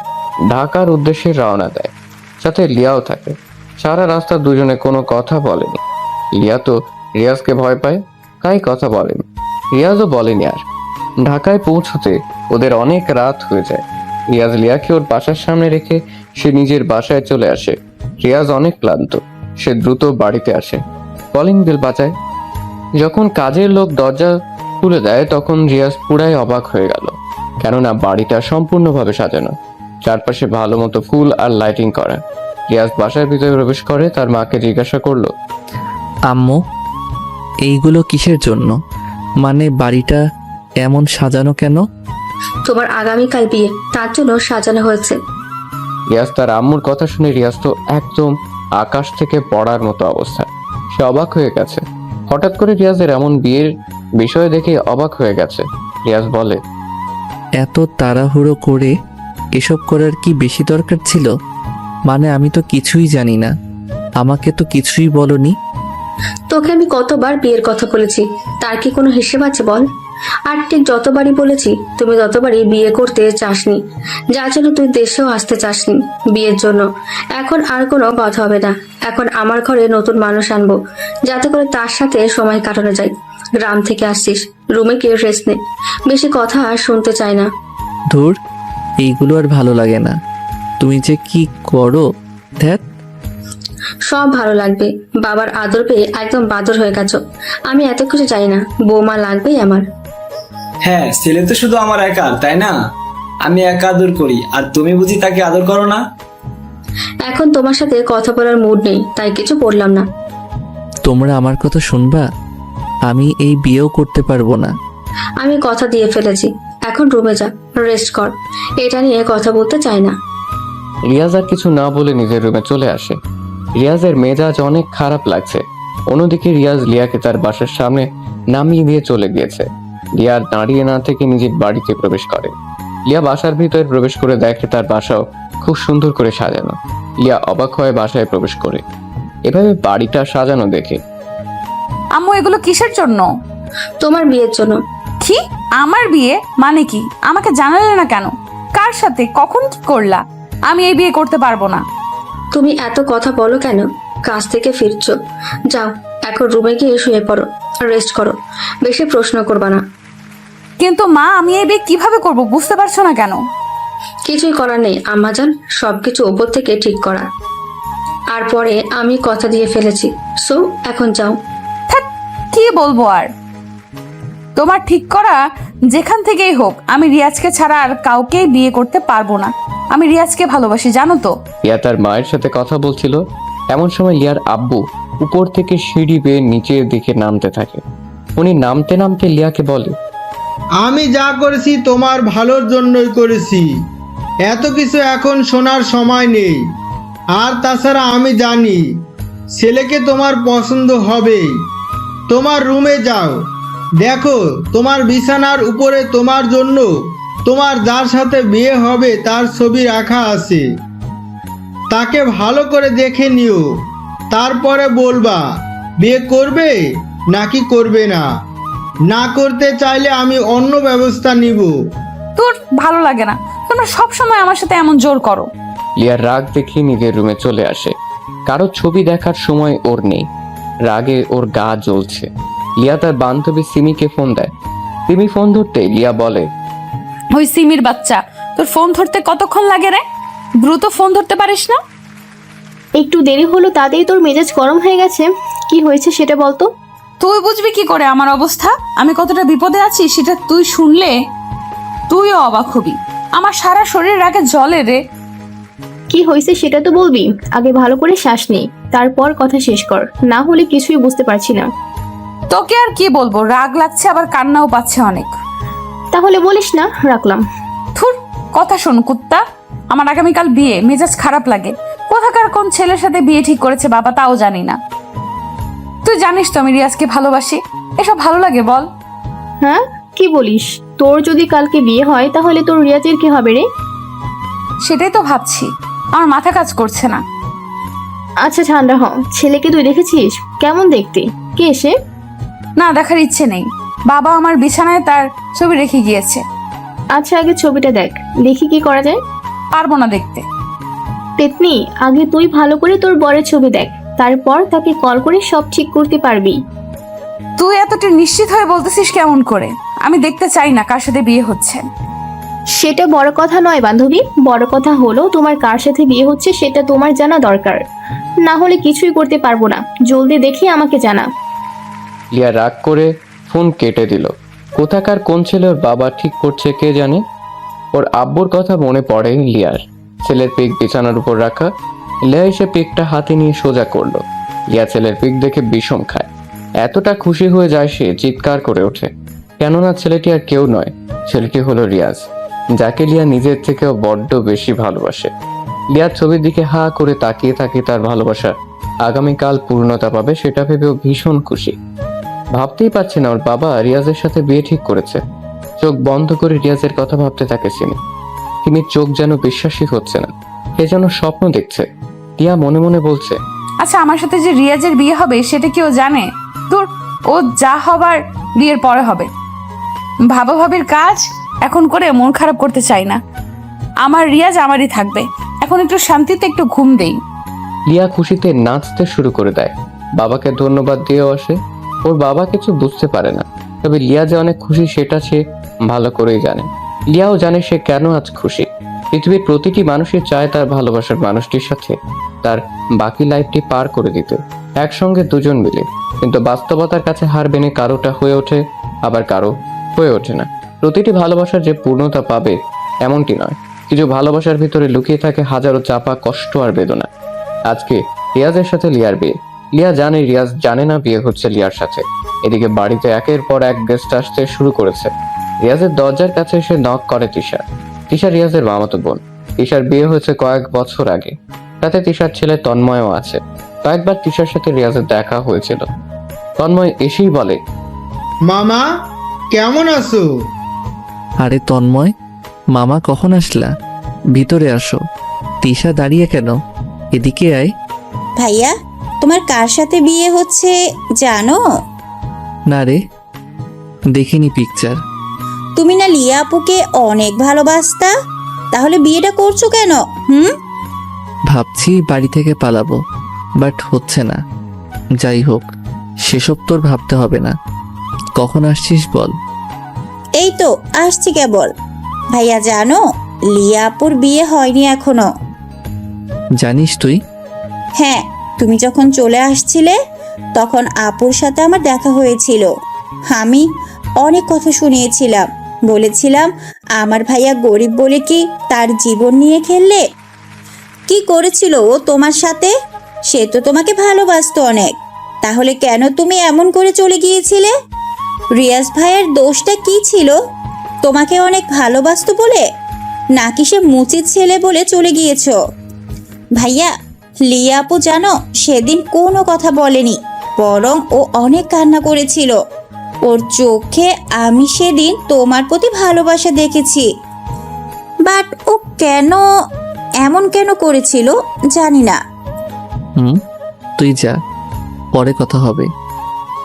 ঢাকার উদ্দেশ্যে রওনা দেয়। সাথে লিয়াও থাকে। সারা রাস্তা দুজনে কোনো কথা বলেনি। লিয়া তো রিয়াজকে ভয় পায়, তাই কথা বলেনি। রিয়াজও বলেনি আর। ঢাকায় পৌঁছতে ওদের অনেক রাত হয়ে যায়। রিয়াজ লিয়াকে ওর বাসার সামনে রেখে সে নিজের বাসায় চলে আসে। রিয়াজ অনেক ক্লান্ত, সে দ্রুত বাড়িতে আসে। কলিং বেল বাজায়। যখন কাজের লোক দরজা খুলে দেয় তখন রিয়াজ পুরাই অবাক হয়ে গেল, কেননা বাড়িটা সম্পূর্ণভাবে সাজানো, চারপাশে ভালো মতো ফুল আর লাইটিং করা। রিয়াজ বাসার ভিতরে প্রবেশ করে তার মাকে জিজ্ঞাসা করলো, আম্মু, এইগুলো কিসের জন্য? মানে বাড়িটা এমন সাজানো কেন? তোমার আগামীকাল বিয়ে, তার জন্য সাজানো হয়েছে। রিয়াজ তার আম্মুর কথা শুনে রিয়াজ তো একদম আকাশ থেকে পড়ার মতো অবস্থা। সে অবাক হয়ে গেছে। হঠাৎ করে রিয়াজের এমন বিয়ের বিষয় দেখে অবাক হয়ে গেছে। রিয়াজ বলে, এত তাড়াহুড়ো করে এসব করার কি বেশি দরকার ছিল? মানে আমি তো কিছুই জানি না, আমাকে তো কিছুই বলনি। তোকে আমি কতবার বিয়ের কথা বলেছি, তার কি কোনো হিসেব আছে বল? আর ঠিক যতবারই বলেছি তুমি ততবারই বিয়ে করতে চাসনি, যার জন্য তুই দেশেও আসতে চাসনি বিয়ের জন্য। এখন আর কোনো কথা হবে না। এখন আমার ঘরে নতুন মানুষ আনবো, যাতে করে তার সাথে সময় কাটানো যায়। গ্রাম থেকে আসছিস, রুমে কেউ রেস্ট নে, বেশি কথা আর শুনতে চাই না। ধুর, এইগুলো আর ভালো লাগে না। তুমি যে কি করো, ধ্যাত। সব ভালো লাগবে, বাবার আদর পেয়ে একদম বাদর হয়ে গেছো। আমি এত কিছু চাই না, বৌমা লাগবেই আমার। হ্যাঁ, ছেলে তো শুধু আমার একা, তাই না? আমি একা আদর করি, আর তুমি বুঝি তাকে আদর করো না? এখন তোমার সাথে কথা বলার মুড নেই, তাই কিছু বললাম না। তোমরা আমার কথা শুনবা? আমি এই বিয়েও করতে পারবো না। আমি কথা দিয়ে ফেলেছি, এখন রুমে যা, রেস্ট কর। এটা নিয়ে কথা বলতে চাই না। রিয়াজ আর কিছু না বলে নিজের রুমে চলে আসে। রিয়াজের মেজাজ অনেক খারাপ লাগছে। অন্যদিকে রিয়াজ লিয়াকে তার বাসার সামনে নামিয়ে দিয়ে চলে গিয়েছে। লিয়া আর দাঁড়িয়ে না থেকে নিজের বাড়িতে প্রবেশ করে। লিয়া বাসার ভিতরে প্রবেশ করে দেখে তার বাসাও খুব সুন্দর করে সাজানো। লিয়া অবাক হয়ে বাসায় প্রবেশ করে। এভাবে বাড়িটা সাজানো দেখে, আম্মু, এগুলো কিসের জন্য? তোমার বিয়ের জন্য। কি? আমার বিয়ে মানে কি? আমাকে জানালে না কেন? কার সাথে, কখন, কি করলা? আমি এই বিয়ে করতে পারবো না। তুমি এত কথা বলো কেন? কাজ থেকে ফিরছো, যাও এখন রুমে গিয়ে শুয়ে পড়ো, রেস্ট করো, বেশি প্রশ্ন করবা না। কিন্তু মা, আমি এই বিয়ে কিভাবে করব বুঝতে পারছো না কেন? কিছুই করার নেই আম্মাজান, সবকিছু ওপর থেকে ঠিক করা। আর পরে আমি কথা দিয়ে ফেলেছি, সো এখন যাও। ধ্যাৎ, কি বলবো আর? তোমার ঠিক করা যেখান থেকেই হোক, আমি রিয়াজকে ছাড়া আর কাউকেই বিয়ে করতে পারবো না। আমি রিয়াজকে ভালোবাসি, জানো তো। লিয়া তার মায়ের সাথে কথা বলছিল। এমন সময় লিয়ার আব্বু উপর থেকে সিঁড়ি বেয়ে নিচের দিকে নামতে থাকে। উনি নামতে নামতে লিয়াকে বলে, আমি যা করেছি তোমার ভালোর জন্যই করেছি, এত কিছু এখন শোনার সময় নেই। আর তাছাড়া আমি জানি ছেলেকে তোমার পছন্দ হবেই। তোমার রুমে যাও, দেখো তোমার বিছানার উপরে তোমার জন্য তোমার যার সাথে বিয়ে হবে তার ছবি রাখা আছে। তাকে ভালো করে দেখে নিও, তারপরে বলবা বিয়ে করবে নাকি করবে না। না করতে চাইলে আমি অন্য ব্যবস্থা নিব। তোর ভালো লাগে না, তোমরা সব সময় আমার সাথে এমন জোর করো। লিয়ার রাগ দেখে নিজের রুমে চলে আসে। কারো ছবি দেখার সময় ওর নেই। রাগে ওর গা জ্বলছে। লিয়া তার বান্ধবী সিমিকে ফোন দেয়। সিমি ফোন ধরতে লিয়া বলে, ওই সিমির বাচ্চা, তোর ফোন ধরতে কতক্ষণ লাগে রে? দ্রুত ফোন ধরতে পারিস না? একটু দেরি হলো তাতেই তোর মেজাজ গরম হয়ে গেছে। কি হয়েছে সেটা বলতো। তুই বুঝবি কি করে আমার অবস্থা? আমি কতটা বিপদে আছি সেটা তুই শুনলে তুইও অবাক হবি। আমার সারা শরীর রাগে জ্বলে রে। কি হয়েছে সেটা তো বলবি। আগে ভালো করে শ্বাস নে, তারপর কথা শেষ কর, না হলে কিছুই বুঝতে পারছি না। তোকে আর কি বলবো, রাগ লাগছে আবার কান্নাও পাচ্ছে অনেক। তাহলে বলিস না, রাখলাম। থুর, কথা শোন কুত্তা, আমার আগামীকাল বিয়ে, মেজাজ খারাপ লাগে। কোথাকার কোন ছেলের সাথে বিয়ে ঠিক করেছে বাবা তাও জানি না। তুই জানিস তো আমি রিয়াজকে ভালোবাসি। এসব ভালো লাগে বল? হ্যাঁ, কি বলিস? তোর যদি কালকে বিয়ে হয় তাহলে তোর রিয়াজের কি হবে রে? সেটাই তো ভাবছি, আমার মাথা কাজ করছে না। আচ্ছা ঠান্ডা হ, ছেলেকে তুই দেখেছিস? কেমন দেখতে? কে সে? না, দেখার ইচ্ছে নেই। বাবা আমার বিছানায় তার ছবি রেখে গিয়েছে। আচ্ছা আগে ছবিটা দেখ, দেখি কি করা যায়। পারবো না দেখতে। পেতনি, আগে তুই ভালো করে তোর বরের ছবি দেখ, তারপর তাকে কল করে সব ঠিক করতে পারবি। তুই এতটা নিশ্চিত হয়ে বলতেছিস কেমন করে? আমি দেখতে চাই না কার সাথে বিয়ে হচ্ছে। সেটা বড় কথা নয় বান্ধবী, বড় কথা হলো তোমার কার সাথে বিয়ে হচ্ছে সেটা তোমার জানা দরকার। না হলে কিছুই করতে পারবো না। জলদি দেখি আমাকে জানা। লিয়া রাগ করে ফোন কেটে দিল। কোথাকার কোন ছেলে ওর বাবা ঠিক করছে কে জানে। ওর আব্বুর কথা মনে পড়ে লিয়ার। ছেলের পিক বিছানার উপর রাখা। লিয়া এসে পিকটা হাতে নিয়ে সোজা করলো। লিয়া ছেলের পিক দেখে বিষম খায়। এতটা খুশি হয়ে যায় সে চিৎকার করে ওঠে। কেননা ছেলেটি আর কেউ নয়, ছেলেটি হলো রিয়াজ, যাকে লিয়া নিজের থেকেও বড্ড বেশি ভালোবাসে। লিয়ার ছবির দিকে হা করে তাকিয়ে থাকে। তার ভালোবাসা আগামীকাল পূর্ণতা পাবে সেটা ভেবেও ভীষণ খুশি। ভাবতেই পারছে না ওর বাবা রিয়াজের সাথে বিয়ে ঠিক করেছে। চোখ বন্ধ করে রিয়াজের কথা ভাবতে থাকে সিমির চোখ যেন বিশ্বাসই হচ্ছে না। এ যেন স্বপ্ন দেখছে। রিয়া মনে মনে বলছে, আচ্ছা, আমার সাথে যে রিয়াজের বিয়ে হবে সেটা কেউ জানে? তোর ও যা হবার বিয়ের পরে হবে। ভাবা ভাবির কাজ এখন করে মন খারাপ করতে চাই না। আমার রিয়াজ আমারই থাকবে। এখন একটু শান্তিতে একটু ঘুম দেই। লিয়া খুশিতে নাচতে শুরু করে দেয়। বাবাকে ধন্যবাদ দিয়েও আসে। ওর বাবা কিছু বুঝতে পারে না, তবে লিয়া যে অনেক খুশি সেটা সে ভালো করেই জানে। লিয়াও জানে সে কেন আজ খুশি। পৃথিবীর প্রতিটি মানুষই চায় তার ভালোবাসার মানুষটির সাথে তার বাকি লাইফটি পার করে দিতে, একসঙ্গে দুজন মিলে। কিন্তু বাস্তবতার কাছে হার মেনে কারোটা হয়ে ওঠে, আবার কারো হয়ে ওঠে না। প্রতিটি ভালোবাসার যে পূর্ণতা পাবে এমনটি নয়। কিছু ভালোবাসার ভিতরে লুকিয়ে থাকে হাজারো চাপা কষ্ট আর বেদনা। আজকে রিয়াজের সাথে লিয়ার বিয়ে। লিয়া জানে রিয়াজ জানে না বিয়ে হচ্ছে লিয়ার সাথে। এদিকে বাড়িতে একের পর এক গেস্ট আসতে শুরু করেছে। রিয়াজের দরজার কাছে এসে নক করে তিশা। তিশা রিয়াজের মামাতো বোন। তিশার বিয়ে হয়েছে কয়েক বছর আগে। তাতে তিশার ছেলে তন্ময়ও আছে। কয়েকবার তিশার সাথে রিয়াজের দেখা হয়েছিল। তন্ময় এসেই বলে, মামা কেমন আছো? আরে তন্ময়, মামা কখন আসলা? ভিতরে আসো। তিশা দাঁড়িয়ে কেন? এদিকে আয়। ভাইয়া, তোমার কার সাথে বিয়ে হচ্ছে জানো? না রে, দেখিনি পিকচার। তুমি না লিয়া আপুকে অনেক ভালোবাসতা, তাহলে বিয়েটা করছো কেন? ভাবছি বাড়ি থেকে পালাবো, বাট হচ্ছে না। যাই হোক, সেসব তোর ভাবতে হবে না। কখন আসছিস বল? এই তো আসছি কেবল। ভাইয়া জানো, লিয়া আপুর বিয়ে হয়নি এখনো। জানিস তুই? হ্যাঁ, তুমি যখন চলে আসছিলে তখন আপুর সাথে আমার দেখা হয়েছিল। আমি অনেক কথা শুনিয়েছিলাম, বলেছিলাম আমার ভাইয়া গরিব বলে কি তার জীবন নিয়ে খেললে? কি করেছিল ও তোমার সাথে? সে তো তোমাকে ভালোবাসতো অনেক, তাহলে কেন তুমি এমন করে চলে গিয়েছিলে? রিয়াজ ভাইয়ের দোষটা কি ছিল? তোমাকে অনেক ভালোবাসতো বলে, নাকি সে মুচির ছেলে বলে চলে গিয়েছো? ভাইয়া, লিয়া আপু জানো সেদিন কোনো কথা বলেনি, বরং ও অনেক কান্না করেছিল। ওর চোখে আমি সেদিন তোমার প্রতি ভালোবাসা দেখেছি। বাট ও এমন কেন করেছিল জানি না। তুই যা, পরে কথা হবে।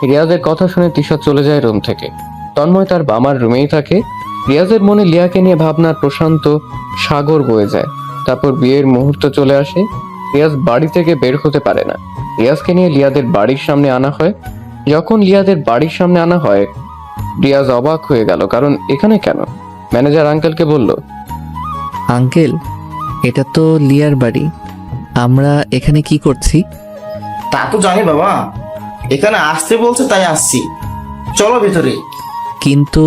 রিয়াজের কথা শুনে তিশা চলে যায় রুম থেকে। তন্ময় তার বাবার রুমেই থাকে। রিয়াজের মনে লিয়াকে নিয়ে ভাবনার প্রশান্ত সাগর বয়ে যায়। তারপর বিয়ের মুহূর্ত চলে আসে। রিয়াজ বাড়ি থেকে বের হতে পারে না। রিয়াজকে নিয়ে লিয়াদের বাড়ির সামনে আনা হয়। যখন লিয়াদের বাড়ির সামনে আনা হয়, রিয়াজ অবাক হয়ে গেল, কারণ এখানে কেন? ম্যানেজার আঙ্কেলকে বলল, আঙ্কেল, এটা তো লিয়ার বাড়ি, আমরা এখানে কি করছি? তা তো জানি বাবা, এখানে আসতে বলছে তাই আসছি, চলো ভেতরে। কিন্তু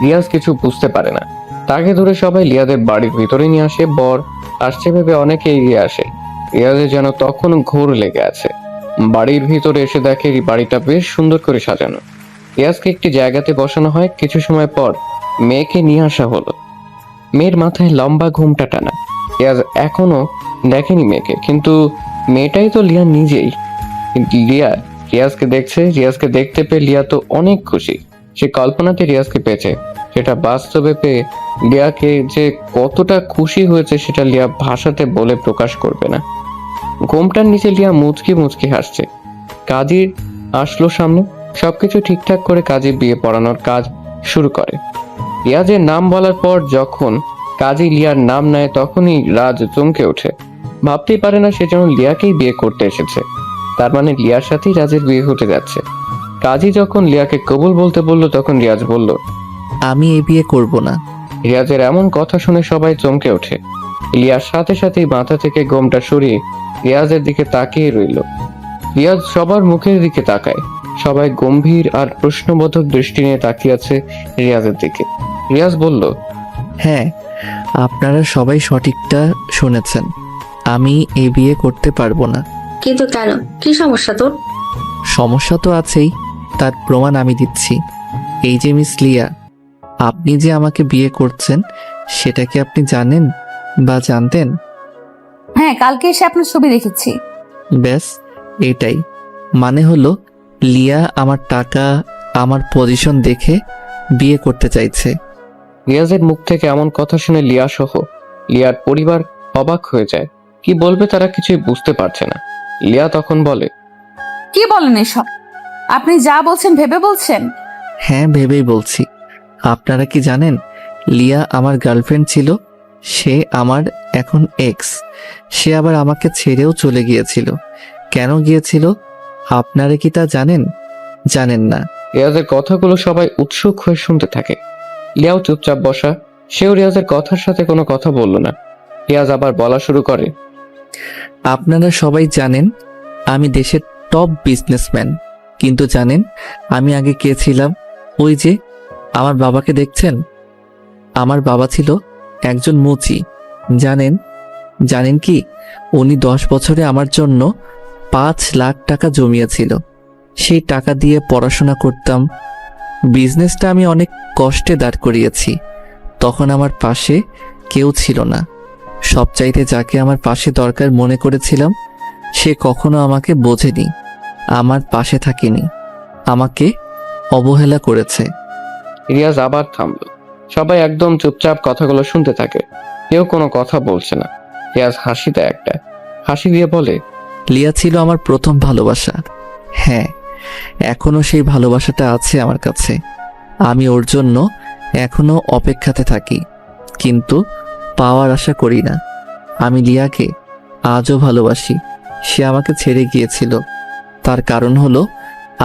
রিয়াজ কিছু বুঝতে পারে না। তাকে ধরে সবাই লিয়াদের বাড়ির ভিতরে নিয়ে আসে। বর আসছে ভেবে অনেকে এগিয়ে আসে। রিয়াজের যেন তখন ঘোর লেগে আছে। বাড়ির ভিতরে এসে দেখে বাড়িটা বেশ সুন্দর করে সাজানো। রিয়াজকে একটি জায়গাতে বসানো হয়। কিছু সময় পর মেয়েকে নিয়ে আসা হলো। মেয়ের মাথায় লম্বা ঘুমটা টানা। রিয়াজ এখনো দেখেনি মেয়েকে, কিন্তু মেয়েটাই তো লিয়া নিজেই। কিন্তু লিয়া রিয়াজকে দেখছে। রিয়াজকে দেখতে পেয়ে লিয়া তো অনেক খুশি। সে কল্পনাতে রিয়াজকে পেয়েছে, সেটা বাস্তবে পেয়ে লিয়াকে যে কতটা খুশি হয়েছে সেটা লিয়া ভাষাতে বলে প্রকাশ করবে না। ঘুমটার নিচে লিয়া মুচকি মুচকি হাসছে। কাজীর আসলো সামনে। সবকিছু ঠিকঠাক করে কাজী বিয়ে পড়ানোর কাজ শুরু করে। রিয়াজের নাম বলার পর যখন কাজী লিয়ার নাম নেয়, তখনই রাজ চমকে ওঠে। ভাবতেই পারে না সে যেন লিয়াকেই বিয়ে করতে এসেছে। তার মানে লিয়ার সাথেই রাজের বিয়ে হতে যাচ্ছে। কাজী যখন লিয়াকে কবুল বলতে বলল, তখন রিয়াজ বলল, আমি এই বিয়ে করব না। রিয়াজের এমন কথা শুনে সবাই চমকে ওঠে। লিয়ার সাথে সাথেই মাথা থেকে গোমটা সরিয়ে রিয়াজের দিকে তাকিয়ে রইল। রিয়াজ সবার মুখের দিকে তাকায়। সবাই গম্ভীর আর প্রশ্নবোধক দৃষ্টি নিয়ে তাকিয়ে আছে রিয়াজের দিকে। রিয়াজ বলল, হ্যাঁ, আপনারা সবাই সঠিকটা শুনেছেন, আমি এই বিয়ে করতে পারবো না। কিন্তু কেন, কি সমস্যা তোর? সমস্যা তো আছেই, তার প্রমাণ আমি দিচ্ছি। এই যে মিস লিয়া, আপনি যে আমাকে বিয়ে করছেন সেটা কি আপনি জানেন বা জানতেন? হ্যাঁ, কালকে এসে আপনার ছবি দেখেছি। ব্যাস এটাই। মানে হলো লিয়া আমার টাকা, আমার পজিশন দেখে বিয়ে করতে চাইছে। রিয়াজের মুখ থেকে এমন কথা শুনে লিয়া সহ লিয়ার পরিবার অবাক হয়ে যায়। কি বলবে তারা কিছুই বুঝতে পারছে না। লিয়া তখন বলে, কি বলেন এসব? আপনি যা বলছেন ভেবে বলছেন? হ্যাঁ, ভেবেই বলছি। আপনারা কি জানেন লিয়া আমার গার্লফ্রেন্ড ছিল? সে আমার এখন এক্স। সে আবার আমাকে ছেড়েও চলে গিয়েছিল। কেন গিয়েছিল আপনারা কি তা জানেন? জানেন না। রিয়াজের কথাগুলো সবাই উৎসুক হয়ে শুনতে থাকে। লিয়াও চুপচাপ বসা। সেও রিয়াজের কথার সাথে কোনো কথা বলল না। রিয়াজ আবার বলা শুরু করে, আপনারা সবাই জানেন আমি দেশের টপ বিজনেসম্যান, কিন্তু জানেন আমি আগে কে ছিলাম? ওই যে আমার বাবাকে দেখছেন, আমার বাবা ছিল একজন মুচি। জানেন কি, উনি 10 বছরে আমার জন্য 5 লাখ টাকা জমিয়েছিল। সেই টাকা দিয়ে পড়াশোনা করতাম। বিজনেসটা আমি অনেক কষ্টে দাঁড় করিয়েছি। তখন আমার পাশে কেউ ছিল না। সবচাইতে যাকে আমার পাশে দরকার মনে করেছিলাম, সে কখনো আমাকে বোঝেনি, আমার পাশে থাকেনি, আমাকে অবহেলা করেছে। রিয়াজ আবার থামলো। সবাই একদম চুপচাপ কথাগুলো শুনতে থাকে। কেউ কোনো কথা বলছে না। রিয়াজ হাসি দেয় একটা। হাসি দিয়ে বলে, লিয়া ছিল আমার প্রথম ভালোবাসা। হ্যাঁ, এখনো সেই ভালোবাসাটা আছে আমার কাছে। আমি ওর জন্য এখনো অপেক্ষাতে থাকি, কিন্তু পাওয়ার আশা করি না। আমি লিয়াকে আজও ভালোবাসি। সে আমাকে ছেড়ে গিয়েছিল, তার কারণ হলো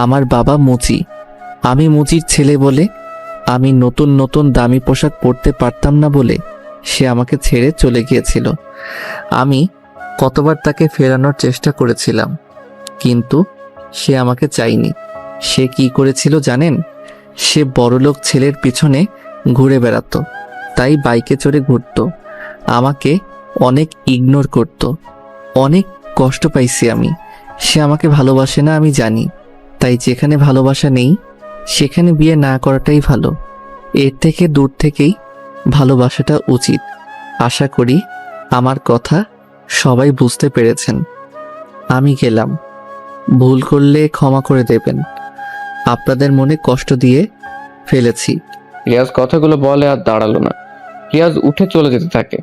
আমার বাবা মুচি। আমি মুচির ছেলে বলে, আমি নতুন নতুন দামি পোশাক পরতে পারতাম না বলে সে আমাকে ছেড়ে চলে গিয়েছিল। আমি কতবার তাকে ফেরানোর চেষ্টা করেছিলাম, কিন্তু সে আমাকে চায়নি। সে কি করেছিল জানেন? সে বড়লোক ছেলের পিছনে ঘুরে বেড়াতো, তাই বাইকে চড়ে ঘুরতো। আমাকে অনেক ইগনোর করত। অনেক কষ্ট পাইছি আমি। সে আমাকে ভালোবাসে না আমি জানি, তাই যেখানে ভালোবাসা নেই সেখানে বিয়ে না করাটাই ভালো। এর থেকে দূর থেকেই ভালোবাসাটা উচিত। আশা করি আমার কথা সবাই বুঝতে পেরেছেন। আমি গেলাম। ভুল করলে ক্ষমা করে দেবেন। আপনাদের মনে কষ্ট দিয়ে ফেলেছি। রিয়াজ কথাগুলো বলে আর দাঁড়ালো না। রিয়াজ উঠে চলে যেতে থাকে।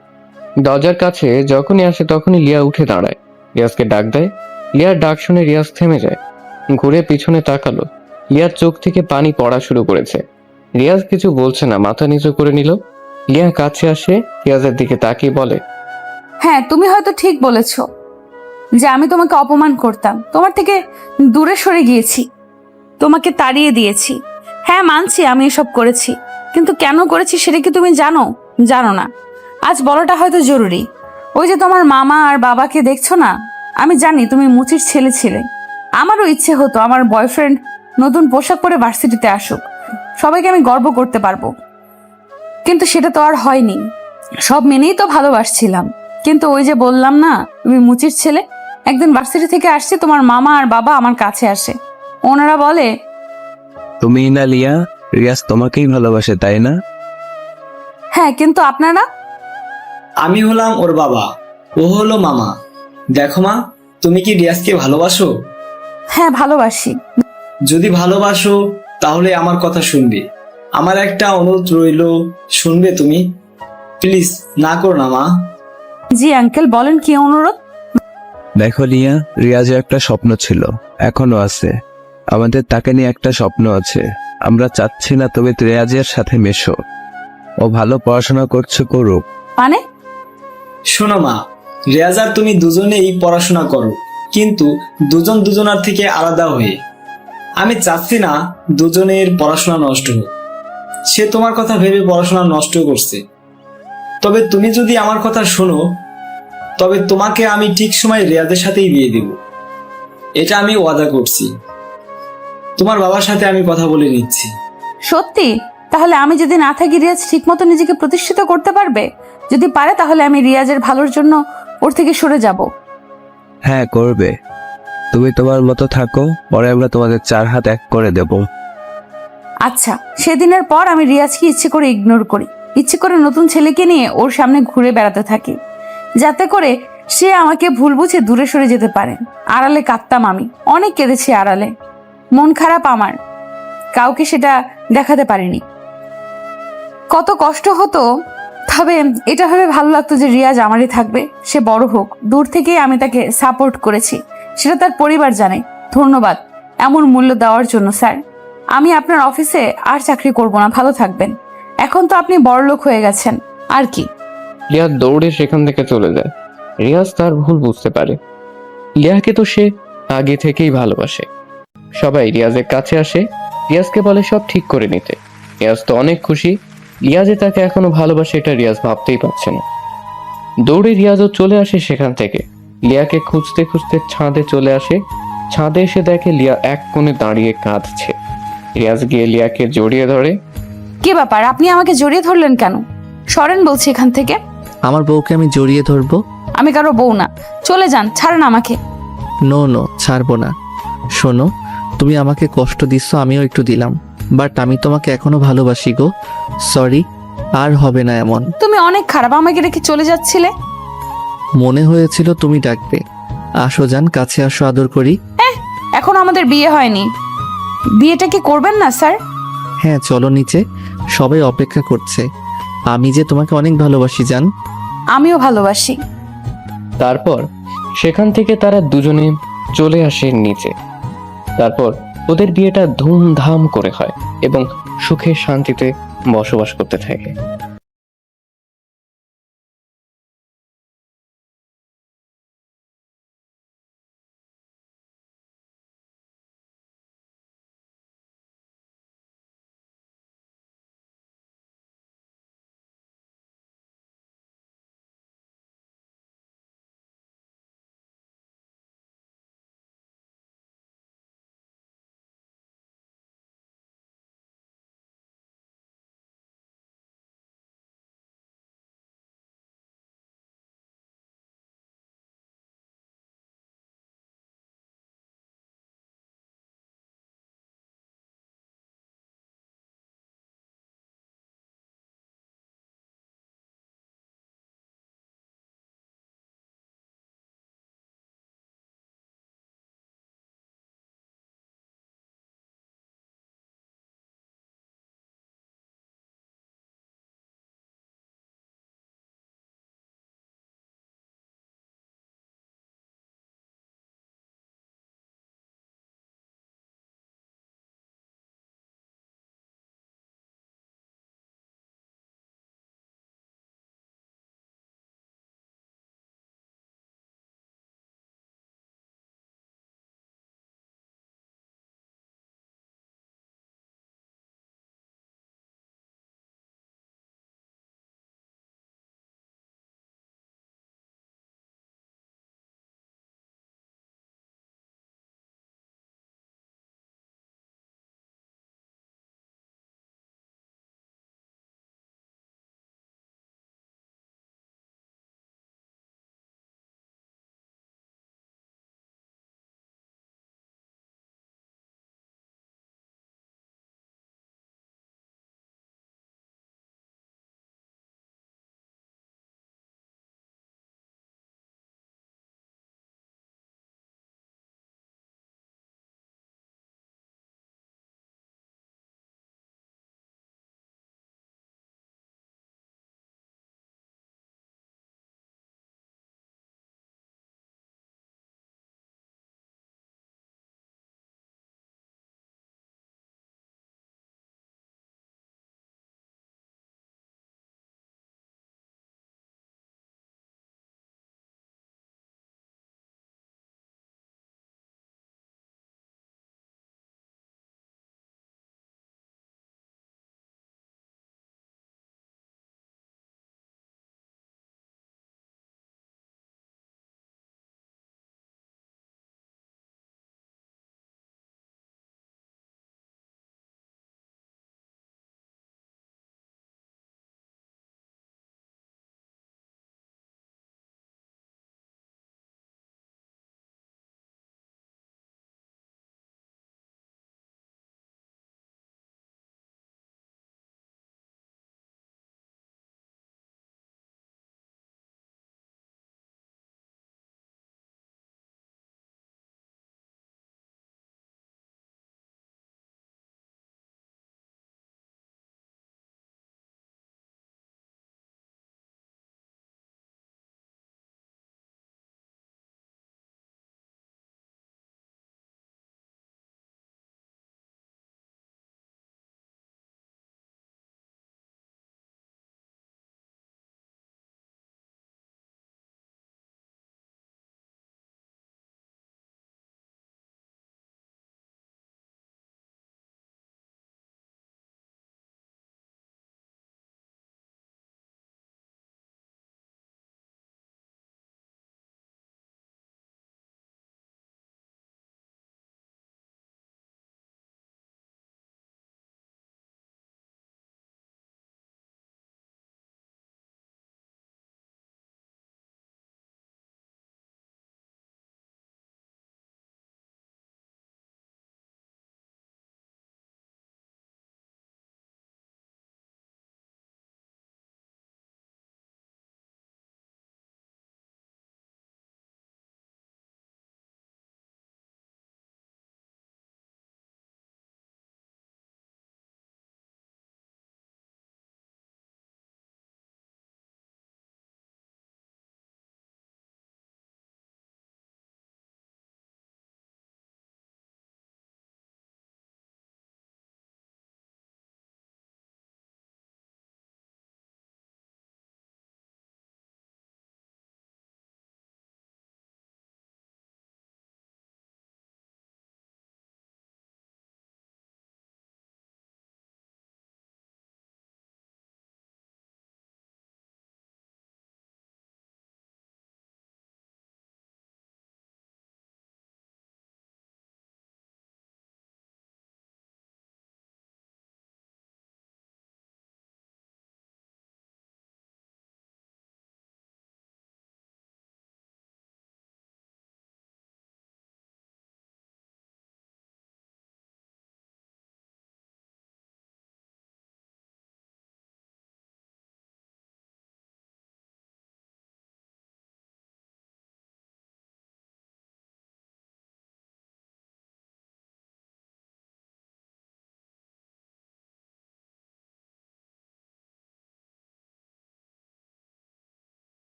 দরজার কাছে যখনই আসে তখনই লিয়া উঠে দাঁড়ায়, রিয়াজকে ডাক দেয়। লিয়ার ডাক শুনে রিয়াজ থেমে যায়, ঘুরে পিছনে তাকালো। লিয়ার চোখ থেকে পানি পড়া শুরু করেছে। রিয়াজ কিছু বলছে না, মাথা নিচু করে নিল। লিয়া কাছে আসে, রিয়াজের দিকে তাকিয়ে বলে, হ্যাঁ, তুমি হয়তো ঠিক বলেছো যে আমি তোমাকে অপমান করতাম, তোমার থেকে দূরে সরে গিয়েছি, তোমাকে তাড়িয়ে দিয়েছি। হ্যাঁ, মানছি আমি এসব করেছি, কিন্তু কেন করেছি সেটা কি তুমি জানো? জানো না। আজ বলাটা হয়তো জরুরি। ওই যে তোমার মামা আর বাবাকে দেখছো না, আমি জানি তুমি মুচির ছেলে ছিলে। আমারও ইচ্ছে হতো আমার বয়ফ্রেন্ড নতুন পোশাক পরে ভার্সিটিতে আসুক, সবাইকে আমি গর্ব করতে পারবো, কিন্তু সেটা তো আর হয়নি। সব মেনেই তো ভালোবাসছিলাম, কিন্তু ওই যে বললাম না তুমি মুচির ছেলে। একদিন ভার্সিটি থেকে আসছে, তোমার মামা আর বাবা আমার কাছে আসে, ওনারা বলে, তুমি না লিয়া, রিয়াজ তোমাকেই ভালোবাসে তাই না? হ্যাঁ, কিন্তু আপনারা? আমি হলাম ওর বাবা, ও হলো মামা। দেখো মা, তুমি কি রিয়াজকে ভালোবাসো? হ্যাঁ, ভালোবাসি। যদি ভালোবাসো তাহলে আমার কথা শুনবে। আমার একটা অনুরোধ রইল, শুনবে তুমি? প্লিজ না করো না মা। জি আঙ্কেল, বলেন কি অনুরোধ? দেখো লিয়া, রিয়াজের একটা স্বপ্ন ছিল, এখনো আছে। আমাদের তাকে নিয়ে একটা স্বপ্ন আছে। আমরা চাচ্ছি না তুমি রিয়াজের সাথে মেশো। ও ভালো পড়াশোনা করছে, করুক। মানে? শোনো মা, রিয়াজ আর তুমি দুজনেই পড়াশোনা করো, কিন্তু দুজন দুজনার থেকে আলাদা হয়ে। আমি চাচ্ছি না দুজনের পড়াশোনা নষ্ট হোক। সে তোমার কথা ভেবে পড়াশোনা নষ্ট করছে। তবে তুমি যদি আমার কথা শোনো, তবে তোমাকে আমি ঠিক সময় রিয়াজের সাথেই বিয়ে দেব। এটা আমি ওয়াদা করছি। তোমার বাবার সাথে আমি কথা বলে নিচ্ছি। সত্যি? তাহলে আমি যদি না থাকি রিয়াজ ঠিক মতো নিজেকে প্রতিষ্ঠিত করতে পারবে? যদি পারে তাহলে আমি রিয়াজের ভালোর জন্য ওর থেকে সরে যাব। হ্যাঁ, করবে। তুমি তোমার মতো থাকো, পরে আমরা তোমাদের 4 হাত এক করে দেব। আচ্ছা, সেদিনের পর আমি রিয়াজকে ইচ্ছে করে ইগনোর করি, ইচ্ছে করে নতুন ছেলেকে নিয়ে ওর সামনে ঘুরে বেড়াতে থাকি, যাতে করে সে আমাকে ভুল বুঝে দূরে সরে যেতে পারে। আড়ালে কাঁদতাম আমি, অনেক কেঁদেছি আড়ালে। মন খারাপ আমার, কাউকে সেটা দেখাতে পারিনি। কত কষ্ট হতো, তবে এটা ভেবে ভালো লাগতো যে রিয়াজ আমারই থাকবে, সে বড় হোক। দূর থেকেই আমি তাকে সাপোর্ট করেছি, সেটা তার পরিবার জানে। ধন্যবাদ এমন মূল্য দেওয়ার জন্য স্যার। আমি আপনার অফিসে আর চাকরি করব না, ভালো থাকবেন। এখন তো আপনি বড়লোক হয়ে গেছেন, আর কি। লিয়া দৌড়ে সেখান থেকে চলে যায়। রিয়াজ তার ভুল বুঝতে পারে। লিয়াকে তো সে আগে থেকেই ভালোবাসে। সবাই রিয়াজের কাছে আসে, রিয়াজকে বলে সব ঠিক করে নিতে। রিয়াজ তো অনেক খুশি। লিয়া যে তাকে এখনো ভালোবাসে এটা রিয়াজ ভাবতেই পারছে না। দৌড়ে রিয়াজও চলে আসে সেখান থেকে। লিয়াকে খুঁজতে খুঁজতে ছাদে চলে আসে। ছাদে এসে দেখে লিয়া এক কোণে দাঁড়িয়ে কাঁদছে। রিয়াজ গিয়ে লিয়াকে জড়িয়ে ধরে। কি ব্যাপার, আপনি আমাকে জড়িয়ে ধরলেন কেন? সরেন বলছি এখান থেকে। আমার বউকে আমি জড়িয়ে ধরবো? আমি কারো বউ না, চলে যান, ছাড়েন আমাকে। নো নো, ছাড়বো না। শোনো, তুমি আমাকে কষ্ট দিচ্ছ, আমিও একটু দিলাম, বাট আমি তোমাকে এখনো ভালোবাসি গো। সরি, আর হবে না এমন। তুমি অনেক খারাপ, আমাকে রেখে চলে যাচ্ছিলে। মনে হয়েছিল তুমি ডাকবে। আসো জান, কাছে আসো, আদর করি। এখন আমাদের বিয়ে হয়নি, বিয়েটা কি করবেন না স্যার? হ্যাঁ, চলো নিচে, সবাই অপেক্ষা করছে। আমি যে তোমাকে অনেক ভালোবাসি জান। আমিও ভালোবাসি। তারপর সেখান থেকে তারা দুজনে চলে আসে নিচে। তারপর ওদের বিয়েটা ধুমধাম করে হয় এবং সুখে শান্তিতে বসবাস করতে থাকে।